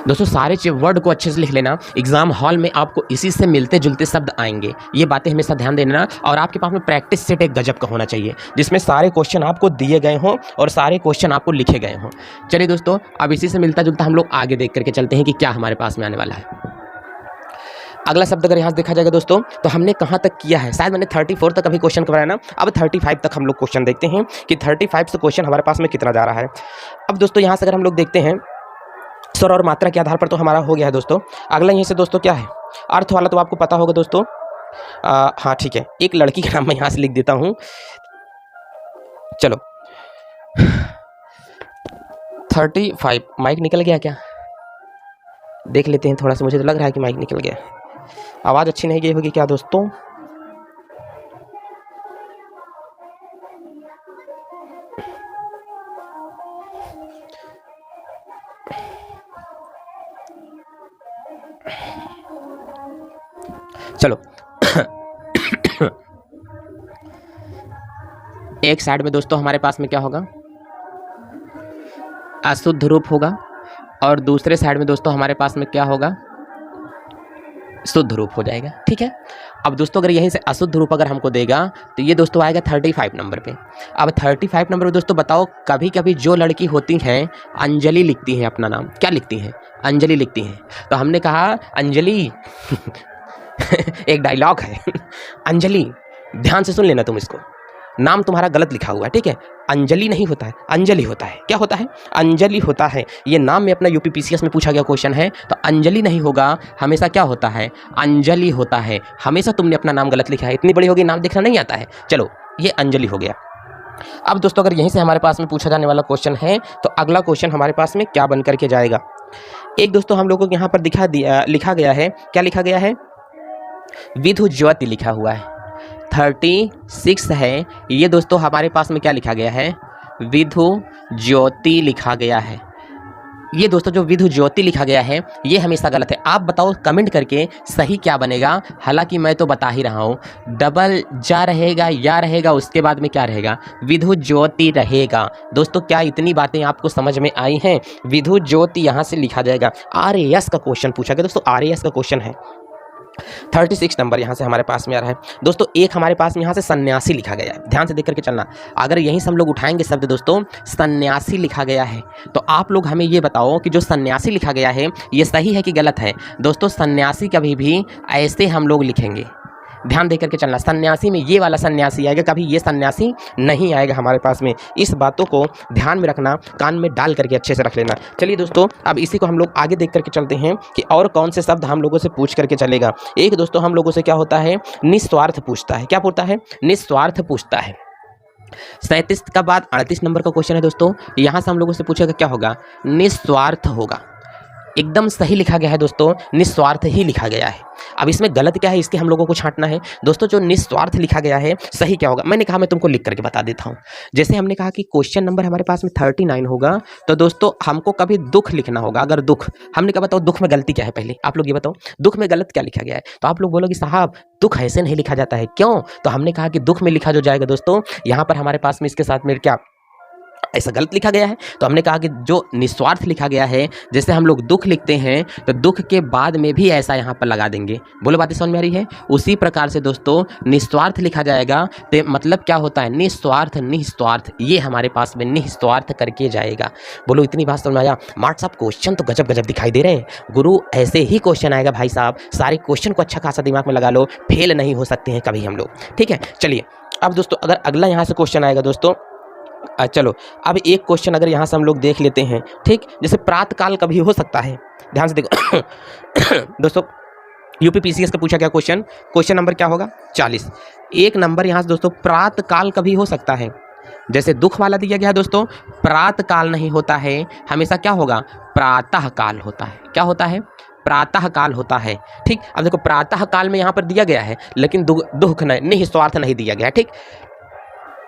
दोस्तों सारे वर्ड को अच्छे से लिख लेना, एग्जाम हॉल में आपको इसी से मिलते जुलते शब्द आएंगे, ये बातें हमेशा ध्यान देना। और आपके पास में प्रैक्टिस सेट एक गजब का होना चाहिए जिसमें सारे क्वेश्चन आपको दिए गए हों और सारे क्वेश्चन आपको लिखे गए हों। चलिए दोस्तों अब इसी से मिलता जुलता हम लोग आगे देख करके चलते हैं कि क्या हमारे पास में आने वाला है। अगला शब्द अगर यहाँ से देखा जाएगा दोस्तों तो हमने कहाँ तक किया है, शायद मैंने 34 तक अभी क्वेश्चन कराया ना, अब 35 तक हम लोग क्वेश्चन देखते हैं कि 35 से क्वेश्चन हमारे पास में कितना जा रहा है। अब दोस्तों यहाँ से अगर हम लोग देखते हैं स्वर और मात्रा के आधार पर तो हमारा हो गया है दोस्तों। अगला यहीं से दोस्तों क्या है, अर्थ वाला तो आपको पता होगा दोस्तों। हाँ ठीक है, एक लड़की का नाम मैं यहाँ से लिख देता हूँ। चलो 35, माइक निकल गया क्या, देख लेते हैं थोड़ा सा, मुझे तो लग रहा है कि माइक निकल गया। आवाज़ अच्छी नहीं गई होगी क्या दोस्तों? चलो एक साइड में दोस्तों हमारे पास में क्या होगा, अशुद्ध रूप होगा, और दूसरे साइड में दोस्तों हमारे पास में क्या होगा, शुद्ध रूप हो जाएगा। ठीक है, अब दोस्तों अगर यहीं से अशुद्ध रूप अगर हमको देगा तो ये दोस्तों आएगा 35 नंबर पे। अब 35 नंबर पे दोस्तों बताओ, कभी कभी जो लड़की होती हैं अंजलि लिखती हैं अपना नाम, क्या लिखती हैं, अंजलि लिखती हैं, तो हमने कहा अंजलि एक डायलॉग है अंजलि, ध्यान से सुन लेना तुम इसको, नाम तुम्हारा गलत लिखा हुआ है, ठीक है, अंजलि नहीं होता है, अंजलि होता है। क्या होता है, अंजलि होता है। ये नाम में अपना यूपीपीसीएस में पूछा गया क्वेश्चन है, तो अंजलि नहीं होगा, हमेशा क्या होता है, अंजलि होता है। हमेशा तुमने अपना नाम गलत लिखा है, इतनी बड़ी होगी नाम देखना नहीं आता है। चलो ये अंजलि हो गया। अब दोस्तों अगर यहीं से हमारे पास में पूछा जाने वाला क्वेश्चन है तो अगला क्वेश्चन हमारे पास में क्या बन करके जाएगा। एक दोस्तों हम लोगों को यहाँ पर लिखा गया है, क्या लिखा गया है, विधु ज्योति लिखा हुआ है, 36 है। ये दोस्तों हमारे पास में क्या लिखा गया है, विधु ज्योति लिखा गया है। ये दोस्तों जो विधु ज्योति लिखा गया है ये हमेशा गलत है। आप बताओ कमेंट करके सही क्या बनेगा। हालांकि मैं तो बता ही रहा हूँ, डबल जा रहेगा या रहेगा, उसके बाद में क्या रहेगा, विधु ज्योति रहेगा। दोस्तों क्या इतनी बातें आपको समझ में आई हैं? विधु ज्योति यहाँ से लिखा जाएगा। RAS का क्वेश्चन पूछा गया दोस्तों, RAS का क्वेश्चन है। 36 नंबर यहाँ से हमारे पास में आ रहा है दोस्तों। एक हमारे पास में यहाँ से सन्यासी लिखा गया है, ध्यान से देख करके चलना। अगर यहीं से हम लोग उठाएंगे शब्द दोस्तों, सन्यासी लिखा गया है, तो आप लोग हमें ये बताओ कि जो सन्यासी लिखा गया है ये सही है कि गलत है। दोस्तों सन्यासी कभी भी ऐसे हम लोग लिखेंगे, ध्यान दे करके चलना। सन्यासी में ये वाला सन्यासी आएगा, कभी ये सन्यासी नहीं आएगा हमारे पास में। इस बातों को ध्यान में रखना, कान में डाल करके अच्छे से रख लेना। चलिए दोस्तों अब इसी को हम लोग आगे देख करके चलते हैं कि और कौन से शब्द हम लोगों से पूछ करके चलेगा। एक दोस्तों हम लोगों से क्या होता है, निस्वार्थ पूछता है। क्या पूछता है, निस्वार्थ पूछता है। 37 का बाद 38 नंबर का क्वेश्चन है दोस्तों। यहाँ से हम लोगों से पूछेगा क्या होगा, निस्वार्थ होगा। एकदम सही लिखा गया है दोस्तों, निस्वार्थ ही लिखा गया है। अब इसमें गलत क्या है इसके हम लोगों को छांटना है दोस्तों। जो निस्वार्थ लिखा गया है सही क्या होगा, मैंने कहा मैं तुमको लिख करके बता देता हूँ। जैसे हमने कहा कि क्वेश्चन नंबर हमारे पास में 39 होगा, तो दोस्तों हमको कभी दुख लिखना होगा। अगर दुख, हमने कहा बताओ दुख में गलती क्या है, पहले आप लोग ये बताओ दुख में गलत क्या लिखा गया है। तो आप लोग बोलोगे साहब दुख ऐसे नहीं लिखा जाता है, क्यों? तो हमने कहा कि दुख में लिखा जो जाएगा दोस्तों, यहाँ पर हमारे पास में इसके साथ में क्या ऐसा गलत लिखा गया है। तो हमने कहा कि जो निस्वार्थ लिखा गया है, जैसे हम लोग दुख लिखते हैं तो दुख के बाद में भी ऐसा यहाँ पर लगा देंगे। बोलो बातें समझ में आ रही है? उसी प्रकार से दोस्तों निस्वार्थ लिखा जाएगा, तो मतलब क्या होता है निस्वार्थ, निस्वार्थ, ये हमारे पास में निस्वार्थ करके जाएगा। बोलो इतनी बात समझ में आया? मार्ट साहब क्वेश्चन तो गजब गजब दिखाई दे रहे हैं गुरु, ऐसे ही क्वेश्चन आएगा भाई साहब, सारे क्वेश्चन को अच्छा खासा दिमाग में लगा लो, फेल नहीं हो सकते हैं कभी हम लोग, ठीक है। चलिए अब दोस्तों अगर अगला यहाँ से क्वेश्चन आएगा दोस्तों, चलो अब एक क्वेश्चन अगर यहाँ से हम लोग देख लेते हैं, ठीक। जैसे प्रातःकाल कभी हो सकता है, ध्यान से देखो दोस्तों, यूपीपीसीएस का पूछा गया क्वेश्चन, क्वेश्चन नंबर क्या होगा 40। एक नंबर यहाँ से दोस्तों प्रातःकाल कभी हो सकता है। जैसे दुख वाला दिया गया है दोस्तों, प्रातःकाल नहीं होता है, हमेशा क्या होगा प्रातःकाल होता है। क्या होता है? प्रातःकाल होता है, ठीक। अब देखो प्रातःकाल में यहाँ पर दिया गया है, लेकिन दुख नहीं, निस्वार्थ नहीं दिया गया है, ठीक।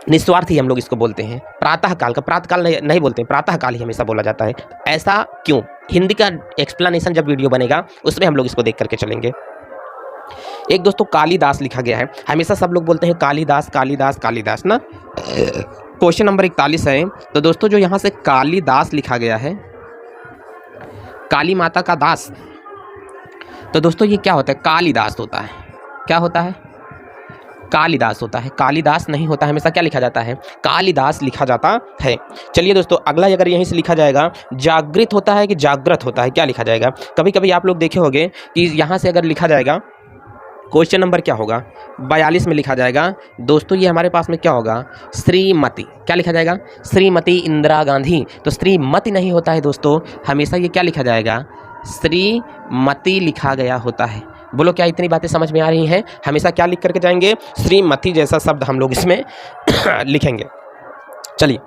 निस्वार्थ ही हम लोग इसको बोलते हैं। प्रातःकाल का प्रातःकाल नहीं बोलते हैं, प्रातःकाल ही हमेशा बोला जाता है। ऐसा क्यों? हिंदी का एक्सप्लेनेशन जब वीडियो बनेगा उसमें हम लोग इसको देख करके चलेंगे। एक दोस्तों कालिदास लिखा गया है, हमेशा सब लोग बोलते हैं कालिदास कालिदास कालिदास ना। क्वेश्चन नंबर 41 है, तो दोस्तों जो यहाँ से कालिदास लिखा गया है, काली माता का दास, तो दोस्तों ये क्या होता है? कालिदास होता है। क्या होता है? कालिदास होता है। कालिदास नहीं होता है, हमेशा क्या लिखा जाता है? कालिदास लिखा जाता है। चलिए दोस्तों अगला अगर यहीं से लिखा जाएगा, जागृत होता है कि जागृत होता है, क्या लिखा जाएगा? कभी कभी आप लोग देखे होंगे कि यहाँ से अगर लिखा जाएगा, क्वेश्चन नंबर क्या होगा 42 में लिखा जाएगा दोस्तों, ये हमारे पास में क्या होगा? श्रीमती। क्या लिखा जाएगा? श्रीमती इंदिरा गांधी। तो श्रीमती नहीं होता है दोस्तों, हमेशा ये क्या लिखा जाएगा? श्रीमती लिखा गया होता है। बोलो क्या इतनी बातें समझ में आ रही हैं? हमेशा क्या लिख करके जाएंगे? श्रीमती जैसा शब्द हम लोग इसमें लिखेंगे। चलिए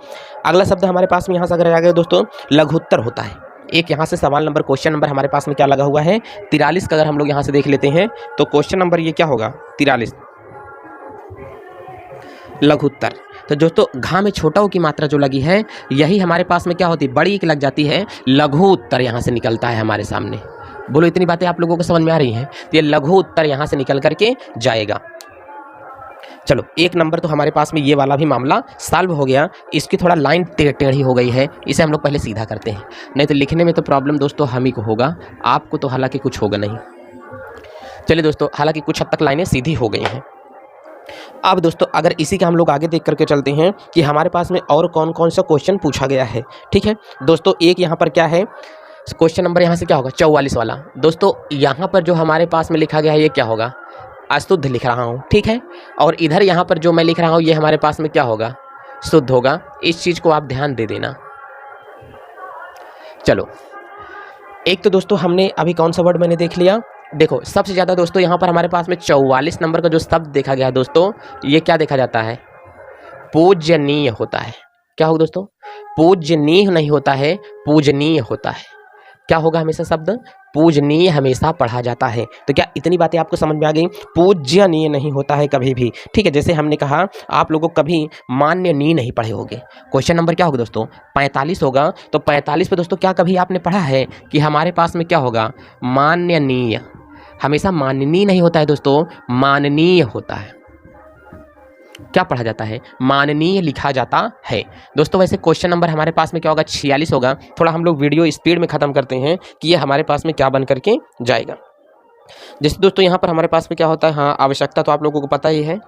अगला शब्द हमारे पास में यहाँ से अगर आ गया दोस्तों, लघुत्तर होता है। एक यहाँ से सवाल नंबर, क्वेश्चन नंबर हमारे पास में क्या लगा हुआ है 43 का अगर हम लोग यहाँ से देख लेते हैं, तो क्वेश्चन नंबर ये क्या होगा 43, लघुत्तर। तो दोस्तों घा में छोटा की मात्रा जो लगी है, यही हमारे पास में क्या होती है? बड़ी की लग जाती है, लघु उत्तर यहाँ से निकलता है हमारे सामने। बोलो इतनी बातें आप लोगों को समझ में आ रही हैं? तो ये लघु उत्तर यहाँ से निकल करके जाएगा। चलो एक नंबर तो हमारे पास में ये वाला भी मामला सॉल्व हो गया। इसकी थोड़ा लाइन टेढ़ी हो गई है, इसे हम लोग पहले सीधा करते हैं, नहीं तो लिखने में तो प्रॉब्लम दोस्तों हम ही को होगा, आपको तो हालांकि कुछ होगा नहीं। चलिए दोस्तों, हालांकि कुछ हद तक लाइनें सीधी हो गई हैं। अब दोस्तों अगर इसी का हम लोग आगे देख करके चलते हैं कि हमारे पास में और कौन कौन सा क्वेश्चन पूछा गया है, ठीक है दोस्तों। एक यहाँ पर क्या है, क्वेश्चन नंबर यहाँ से क्या होगा 44 वाला। दोस्तों यहाँ पर जो हमारे पास में लिखा गया है, ये क्या होगा? अशुद्ध लिख रहा हूँ, ठीक है। और इधर यहाँ पर जो मैं लिख रहा हूँ, ये हमारे पास में क्या होगा? शुद्ध होगा। इस चीज़ को आप ध्यान दे देना। चलो एक तो दोस्तों हमने अभी कौन सा वर्ड मैंने देख लिया, देखो सबसे ज़्यादा दोस्तों यहाँ पर हमारे पास में 44 नंबर का जो शब्द देखा गया दोस्तों, ये क्या देखा जाता है? पूजनीय होता है। क्या होगा दोस्तों? पूजनीय नहीं होता है, पूजनीय होता है। क्या होगा? हमेशा शब्द पूजनीय हमेशा पढ़ा जाता है। तो क्या इतनी बातें आपको समझ में आ गई? पूज्यनीय नहीं होता है कभी भी, ठीक है। जैसे हमने कहा आप लोगों कभी मान्यनीय नहीं पढ़े होंगे। क्वेश्चन नंबर क्या होगा दोस्तों 45 होगा। तो 45 पे दोस्तों क्या कभी आपने पढ़ा है कि हमारे पास में क्या होगा? मान्यनीय। हमेशा माननीय नहीं होता है दोस्तों, माननीय होता है। क्या पढ़ा जाता है? माननीय लिखा जाता है दोस्तों। वैसे क्वेश्चन नंबर हमारे पास में क्या होगा 46 होगा। थोड़ा हम लोग वीडियो स्पीड में ख़त्म करते हैं कि ये हमारे पास में क्या बन करके जाएगा। जैसे दोस्तों यहाँ पर हमारे पास में क्या होता है, हाँ आवश्यकता तो आप लोगों को पता ही है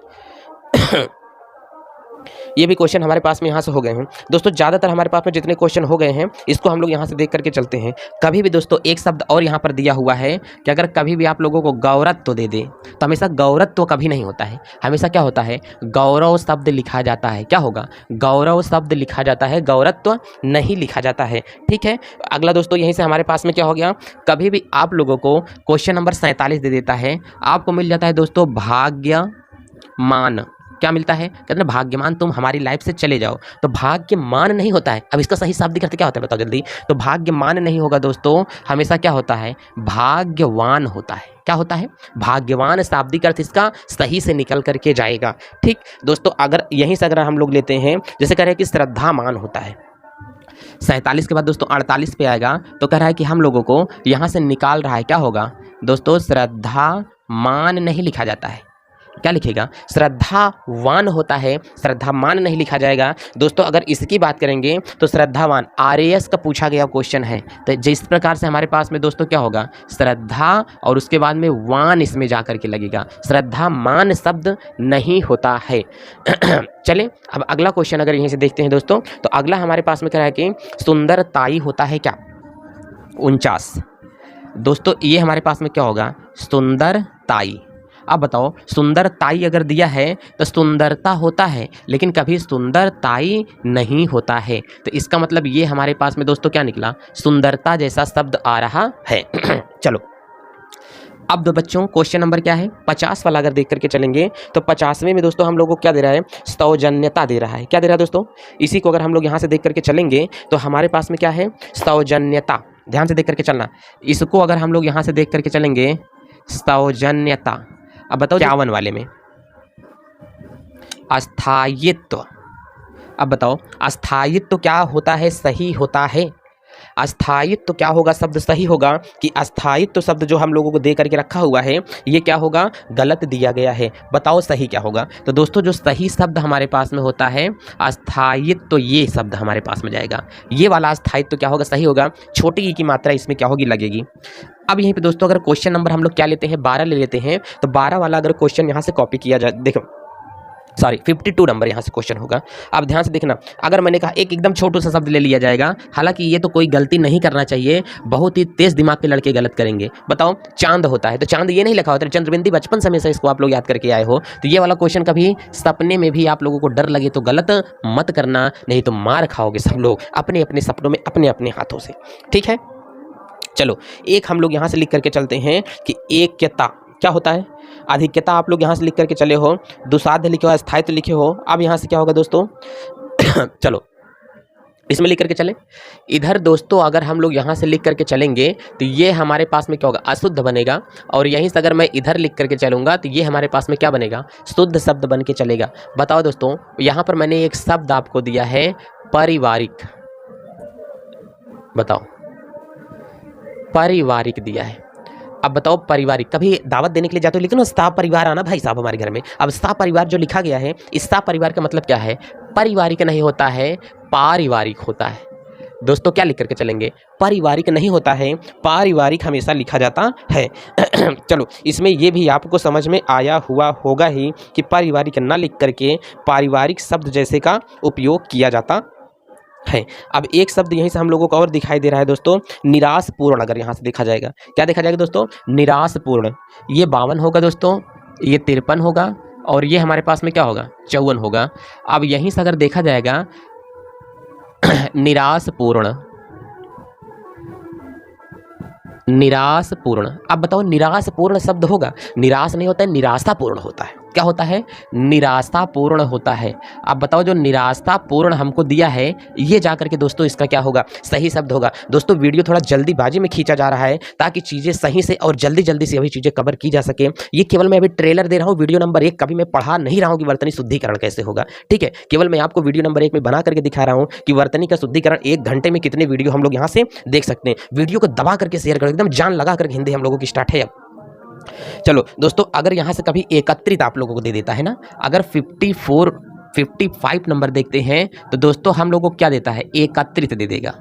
ये भी क्वेश्चन हमारे पास में यहाँ से हो गए हैं दोस्तों। ज़्यादातर हमारे पास में जितने क्वेश्चन हो गए हैं इसको हम लोग यहाँ से देख करके चलते हैं। कभी भी दोस्तों एक शब्द और यहाँ पर दिया हुआ है कि अगर कभी भी आप लोगों को गौरत्व दे दे, तो हमेशा गौरत्व कभी नहीं होता है, हमेशा क्या होता है? गौरव शब्द लिखा जाता है। क्या होगा? गौरव शब्द लिखा जाता है, गौरत्व नहीं लिखा जाता है, ठीक है। अगला दोस्तों यहीं से हमारे पास में क्या हो गया, कभी भी आप लोगों को क्वेश्चन नंबर 47 दे देता है, आपको मिल जाता है दोस्तों भाग्यमान। क्या मिलता है, कहते हैं भाग्यवान तुम हमारी लाइफ से चले जाओ। तो भाग्यमान नहीं होता है। अब इसका सही शाब्दिक अर्थ क्या होता है बताओ जल्दी। तो भाग्यमान नहीं होगा दोस्तों, हमेशा क्या होता है, भाग्यवान होता है। क्या होता है, भाग्यवान शाब्दिक अर्थ इसका सही से निकल करके जाएगा। ठीक दोस्तों, अगर यहीं से अगर हम लोग लेते हैं, जैसे कह रहे हैं कि श्रद्धामान होता है, 47 के बाद दोस्तों 48 पे आएगा, तो कह रहा है कि हम लोगों को यहाँ से निकाल रहा है, क्या होगा दोस्तों, श्रद्धामान नहीं लिखा जाता है। क्या लिखेगा, श्रद्धावान होता है, श्रद्धामान नहीं लिखा जाएगा। दोस्तों अगर इसकी बात करेंगे तो श्रद्धावान RAS का पूछा गया क्वेश्चन है, तो जिस प्रकार से हमारे पास में दोस्तों क्या होगा, श्रद्धा और उसके बाद में वान इसमें जा करके लगेगा, श्रद्धामान शब्द नहीं होता है। चलें अब अगला क्वेश्चन अगर यहीं से देखते हैं दोस्तों, तो अगला हमारे पास में क्या है कि सुंदरताई होता है क्या, 49। दोस्तों ये हमारे पास में क्या होगा, सुंदरताई। अब बताओ, सुंदरताई अगर दिया है तो सुंदरता होता है, लेकिन कभी सुंदरताई नहीं होता है। तो इसका मतलब ये हमारे पास में दोस्तों क्या निकला, सुंदरता जैसा शब्द आ रहा है। चलो अब दो बच्चों क्वेश्चन नंबर क्या है, 50 वाला अगर देख करके चलेंगे तो 50वें में दोस्तों हम लोगों को क्या दे रहा है, सौजन्यता दे रहा है। क्या दे रहा है दोस्तों, इसी को अगर हम लोग यहाँ से देख करके चलेंगे तो हमारे पास में क्या है, सौजन्यता। ध्यान से देख करके चलना, इसको अगर हम लोग यहाँ से देख करके चलेंगे, सौजन्यता। अब बताओ 51 वाले में अस्थायित्व। अब बताओ अस्थायित्व क्या होता है, सही होता है। अस्थायित्व क्या होगा, शब्द सही होगा कि अस्थायित्व शब्द जो हम लोगों को दे करके रखा हुआ है ये क्या होगा, गलत दिया गया है। बताओ सही क्या होगा। तो दोस्तों जो सही शब्द हमारे पास में होता है अस्थायित्व, ये शब्द हमारे पास में जाएगा। ये वाला अस्थायित्व क्या होगा, सही होगा। छोटी ई की मात्रा इसमें क्या होगी, लगेगी। अब यहीं पे दोस्तों अगर क्वेश्चन नंबर हम लोग क्या लेते हैं, 12 ले लेते हैं, तो 12 वाला अगर क्वेश्चन यहाँ से कॉपी किया जाए, देखो सॉरी 52 नंबर यहाँ से क्वेश्चन होगा। अब ध्यान से देखना, अगर मैंने कहा एक एकदम छोटू सा शब्द ले लिया जाएगा, हालांकि ये तो कोई गलती नहीं करना चाहिए, बहुत ही तेज दिमाग के लड़के गलत करेंगे। बताओ चांद होता है, तो चांद ये नहीं लिखा होता है, चंद्रबिंदी बचपन समय से इसको आप लोग याद करके आए हो। तो ये वाला क्वेश्चन कभी सपने में भी आप लोगों को डर लगे तो गलत मत करना, नहीं तो मार खाओगे सब लोग अपने अपने सपनों में अपने अपने हाथों से। ठीक है, चलो एक हम लोग यहाँ से लिख करके चलते हैं कि एकता क्या होता है, अधिक्यता आप लोग यहाँ से लिख करके चले हो, दुसाध्य लिखे हो, स्थायित्व लिखे हो। अब यहाँ से क्या होगा दोस्तों, चलो इसमें लिख करके चले। इधर दोस्तों अगर हम लोग यहाँ से लिख करके चलेंगे तो ये हमारे पास में क्या होगा, अशुद्ध बनेगा। और यहीं से अगर मैं इधर लिख करके चलूँगा तो ये हमारे पास में क्या बनेगा, शुद्ध शब्द बन के चलेगा। बताओ दोस्तों यहाँ पर मैंने एक शब्द आपको दिया है पारिवारिक। बताओ पारिवारिक दिया है। अब बताओ पारिवारिक, कभी दावत देने के लिए जाते हो, लेकिन सा परिवार आना भाई साहब हमारे घर में। अब सा परिवार जो लिखा गया है, इस सा परिवार का मतलब क्या है, पारिवारिक नहीं होता है, पारिवारिक होता है। दोस्तों क्या लिख करके चलेंगे, पारिवारिक नहीं होता है, पारिवारिक हमेशा लिखा जाता है। चलो इसमें ये भी आपको समझ में आया हुआ होगा ही कि पारिवारिक ना लिख करके पारिवारिक शब्द जैसे का उपयोग किया जाता है। अब एक शब्द यहीं से हम लोगों को और दिखाई दे रहा है दोस्तों, निराशपूर्ण। अगर यहाँ से देखा जाएगा, क्या देखा जाएगा दोस्तों, निराशपूर्ण। ये 52 होगा दोस्तों, ये 53 होगा, और ये हमारे पास में क्या होगा, 54 होगा। अब यहीं से अगर देखा जाएगा निराशपूर्ण, निराशपूर्ण। अब बताओ निराशपूर्ण शब्द होगा, निराश नहीं होता है, निराशापूर्ण होता है। क्या होता है, निराशापूर्ण होता है। अब बताओ जो निराशापूर्ण हमको दिया है ये जाकर के दोस्तों इसका क्या होगा, सही शब्द होगा। दोस्तों वीडियो थोड़ा जल्दीबाजी में खींचा जा रहा है ताकि चीज़ें सही से और जल्दी जल्दी से अभी चीज़ें कवर की जा सके। ये केवल मैं अभी ट्रेलर दे रहा हूँ, वीडियो नंबर 1 कभी मैं पढ़ा नहीं रहा हूँ कि वर्तनी शुद्धिकरण कैसे होगा। ठीक है, केवल मैं आपको वीडियो नंबर 1 में बना करके दिखा रहा हूँ कि वर्तनी का शुद्धिकरण 1 घंटे में कितने वीडियो हम लोग यहाँ से देख सकते हैं। वीडियो को दबा करके शेयर करो, एकदम जान लगा करके हिंदी हम लोगों की स्टार्ट है अब। चलो दोस्तों अगर यहाँ से कभी एकत्रित आप लोगों को दे देता है ना, अगर 54 55 नंबर देखते हैं तो दोस्तों हम लोगों को क्या देता है, एकत्रित दे देगा।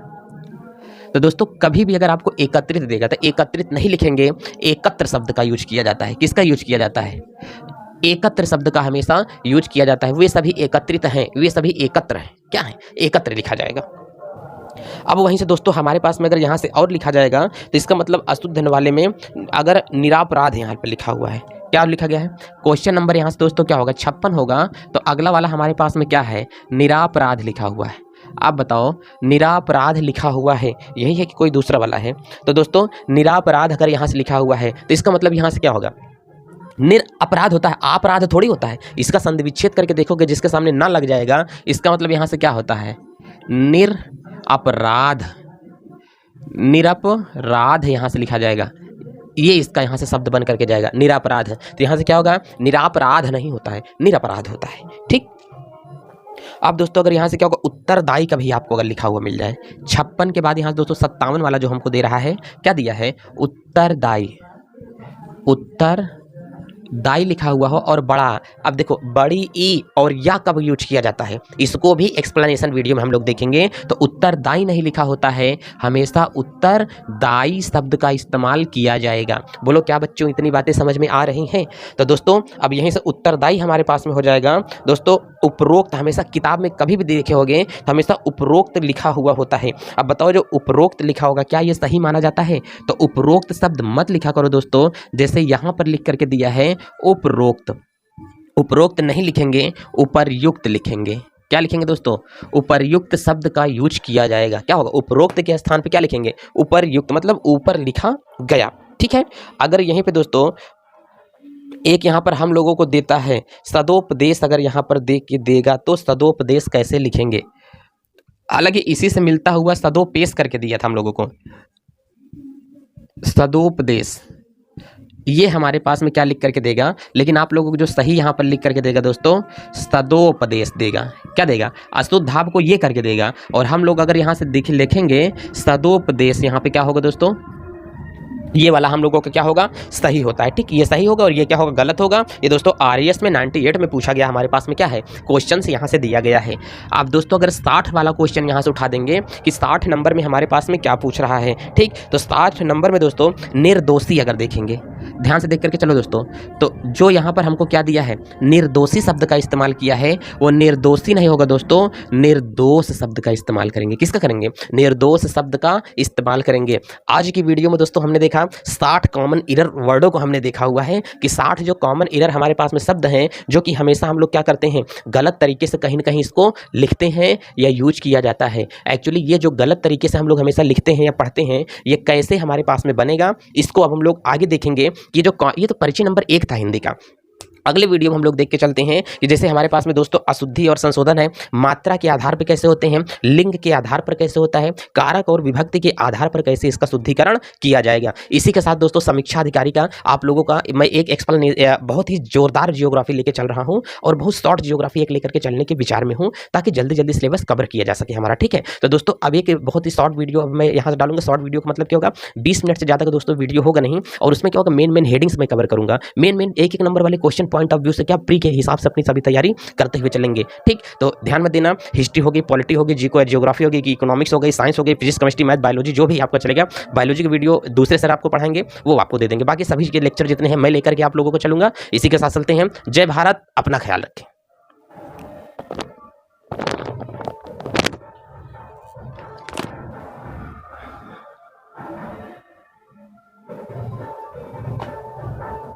तो दोस्तों कभी भी अगर आपको एकत्रित देगा तो एकत्रित नहीं लिखेंगे, एकत्र शब्द का यूज किया जाता है। किसका यूज किया जाता है, एकत्र शब्द का हमेशा यूज किया जाता है। वे सभी एकत्रित हैं, वे सभी एकत्र हैं, क्या है, एकत्र लिखा जाएगा। अब वहीं से दोस्तों हमारे पास में अगर यहाँ से और लिखा जाएगा तो इसका मतलब अशुद्ध वाले में अगर निरापराध यहाँ पे लिखा हुआ है, क्या लिखा गया है, क्वेश्चन नंबर यहाँ से दोस्तों क्या होगा, 56 होगा। तो अगला वाला हमारे पास में क्या है, निरापराध लिखा हुआ है। आप बताओ निरापराध लिखा हुआ है, यही है कि कोई दूसरा वाला है। तो दोस्तों निरापराध अगर यहाँ से लिखा हुआ है तो इसका मतलब यहाँ से क्या होगा, निरअपराध होता है, अपराध थोड़ी होता है। इसका संधि विच्छेद करके देखोगे, जिसके सामने ना लग जाएगा, इसका मतलब यहाँ से क्या होता है, निरअपराध। निरपराध यहाँ से लिखा जाएगा, ये इसका यहाँ से शब्द बन करके जाएगा निरापराध। तो यहाँ से क्या होगा, निरापराध नहीं होता है, निरपराध होता है। ठीक। अब दोस्तों अगर यहाँ से क्या होगा, उत्तरदायी का भी आपको अगर लिखा हुआ मिल जाए, 56 के बाद यहाँ दोस्तों 57 वाला जो हमको दे रहा है, क्या दिया है, उत्तरदायी। उत्तरदायी लिखा हुआ हो और बड़ा, अब देखो बड़ी ई और या कब यूज किया जाता है, इसको भी एक्सप्लेनेशन वीडियो में हम लोग देखेंगे। तो उत्तरदायी नहीं लिखा होता है, हमेशा उत्तरदायी शब्द का इस्तेमाल किया जाएगा। बोलो क्या बच्चों इतनी बातें समझ में आ रही हैं? तो दोस्तों अब यहीं से उत्तरदायी हमारे पास में हो जाएगा। दोस्तों उपरोक्त हमेशा किताब में कभी भी देखे होंगे तो हमेशा उपरोक्त लिखा हुआ होता है। अब बताओ जो उपरोक्त लिखा होगा क्या ये सही माना जाता है? तो उपरोक्त शब्द मत लिखा करो दोस्तों, जैसे यहाँ पर लिख करके दिया है उपरोक्त। उपरोक्त नहीं लिखेंगे, उपर्युक्त लिखेंगे। क्या लिखेंगे दोस्तों? उपर्युक्त शब्द का यूज किया जाएगा। क्या होगा, उपरोक्त के स्थान पे क्या लिखेंगे, उपर्युक्त, मतलब ऊपर लिखा गया। ठीक है। अगर यहीं पे दोस्तों एक यहाँ पर हम लोगों को देता है सदोपदेश, अगर यहाँ पर दे के देगा तो सदोपदेश कैसे लिखेंगे? हालांकि इसी से मिलता हुआ सदोपेश करके दिया था हम लोगों को, सदोपदेश। ये हमारे पास में क्या लिख करके देगा, लेकिन आप लोगों को जो सही यहाँ पर लिख करके देगा दोस्तों, सदोपदेश देगा। क्या देगा, अशुद्ध भाव को ये करके देगा। और हम लोग अगर यहाँ से लिखेंगे सदोपदेश, यहाँ पे क्या होगा दोस्तों, ये वाला हम लोगों का क्या होगा, सही होता है। ठीक, ये सही होगा और ये क्या होगा, गलत होगा। ये दोस्तों आरएएस में 98 में पूछा गया, हमारे पास में क्या है, क्वेश्चन यहाँ से दिया गया है। आप दोस्तों अगर 60 वाला क्वेश्चन यहाँ से उठा देंगे कि 60 नंबर में हमारे पास में क्या पूछ रहा है। ठीक, तो 60 नंबर में दोस्तों निर्दोषी अगर देखेंगे, ध्यान से देख करके चलो दोस्तों, तो जो यहाँ पर हमको क्या दिया है, निर्दोषी शब्द का इस्तेमाल किया है, वो निर्दोषी नहीं होगा दोस्तों, निर्दोष शब्द का इस्तेमाल करेंगे। किसका करेंगे, निर्दोष शब्द का इस्तेमाल करेंगे। आज की वीडियो में दोस्तों हमने देखा 60 कॉमन एरर वर्डों को हमने देखा हुआ है कि 60 जो कॉमन एरर हमारे पास में शब्द हैं, जो कि हमेशा हम लोग क्या करते हैं, गलत तरीके से कहीं ना कहीं इसको लिखते हैं या यूज किया जाता है। एक्चुअली ये जो गलत तरीके से हम लोग हमेशा लिखते हैं या पढ़ते हैं, ये कैसे हमारे पास में बनेगा, इसको अब हम लोग आगे देखेंगे। कि जो ये तो परिचय नंबर 1 था हिंदी का। अगले वीडियो में हम लोग देख के चलते हैं कि जैसे हमारे पास में दोस्तों अशुद्धि और संशोधन है, मात्रा के आधार पर कैसे होते हैं, लिंग के आधार पर कैसे होता है, कारक और विभक्ति के आधार पर कैसे इसका शुद्धिकरण किया जाएगा। इसी के साथ दोस्तों समीक्षा अधिकारी का आप लोगों का मैं एक बहुत ही जोरदार जियोग्राफी लेके चल रहा हूं और बहुत शॉर्ट जियोग्राफी एक लेकर के चलने के विचार में हूं, ताकि जल्दी जल्दी सिलेबस कवर किया जा सके हमारा। ठीक है। तो दोस्तों अब एक बहुत ही शॉर्ट वीडियो मैं यहाँ से डालूंगा। शॉर्ट वीडियो का मतलब क्या होगा, 20 मिनट से ज़्यादा का दोस्तों वीडियो होगा नहीं, और उसमें क्या होगा, मेन हेडिंग्स में कवर करूंगा। मेन एक नंबर वाले क्वेश्चन पॉइंट ऑफ व्यू से क्या प्री के हिसाब से अपनी सभी तैयारी करते हुए चलेंगे। ठीक, तो ध्यान में देना, हिस्ट्री होगी, पॉलिटी होगी, जियोग्राफी होगी, इकोनॉमिक्स हो गई, साइंस हो गई, फिजिक्स, केमिस्ट्री, मैथ, बायोलॉजी, जो भी आपका चलेगा। बायोलॉजी की वीडियो दूसरे सर आपको पढ़ाएंगे, वो आपको दे देंगे। बाकी सभी के लेक्चर जितने हैं मैं लेकर के आप लोगों को चलूंगा। इसी के साथ चलते हैं। जय भारत, अपना ख्याल रखें।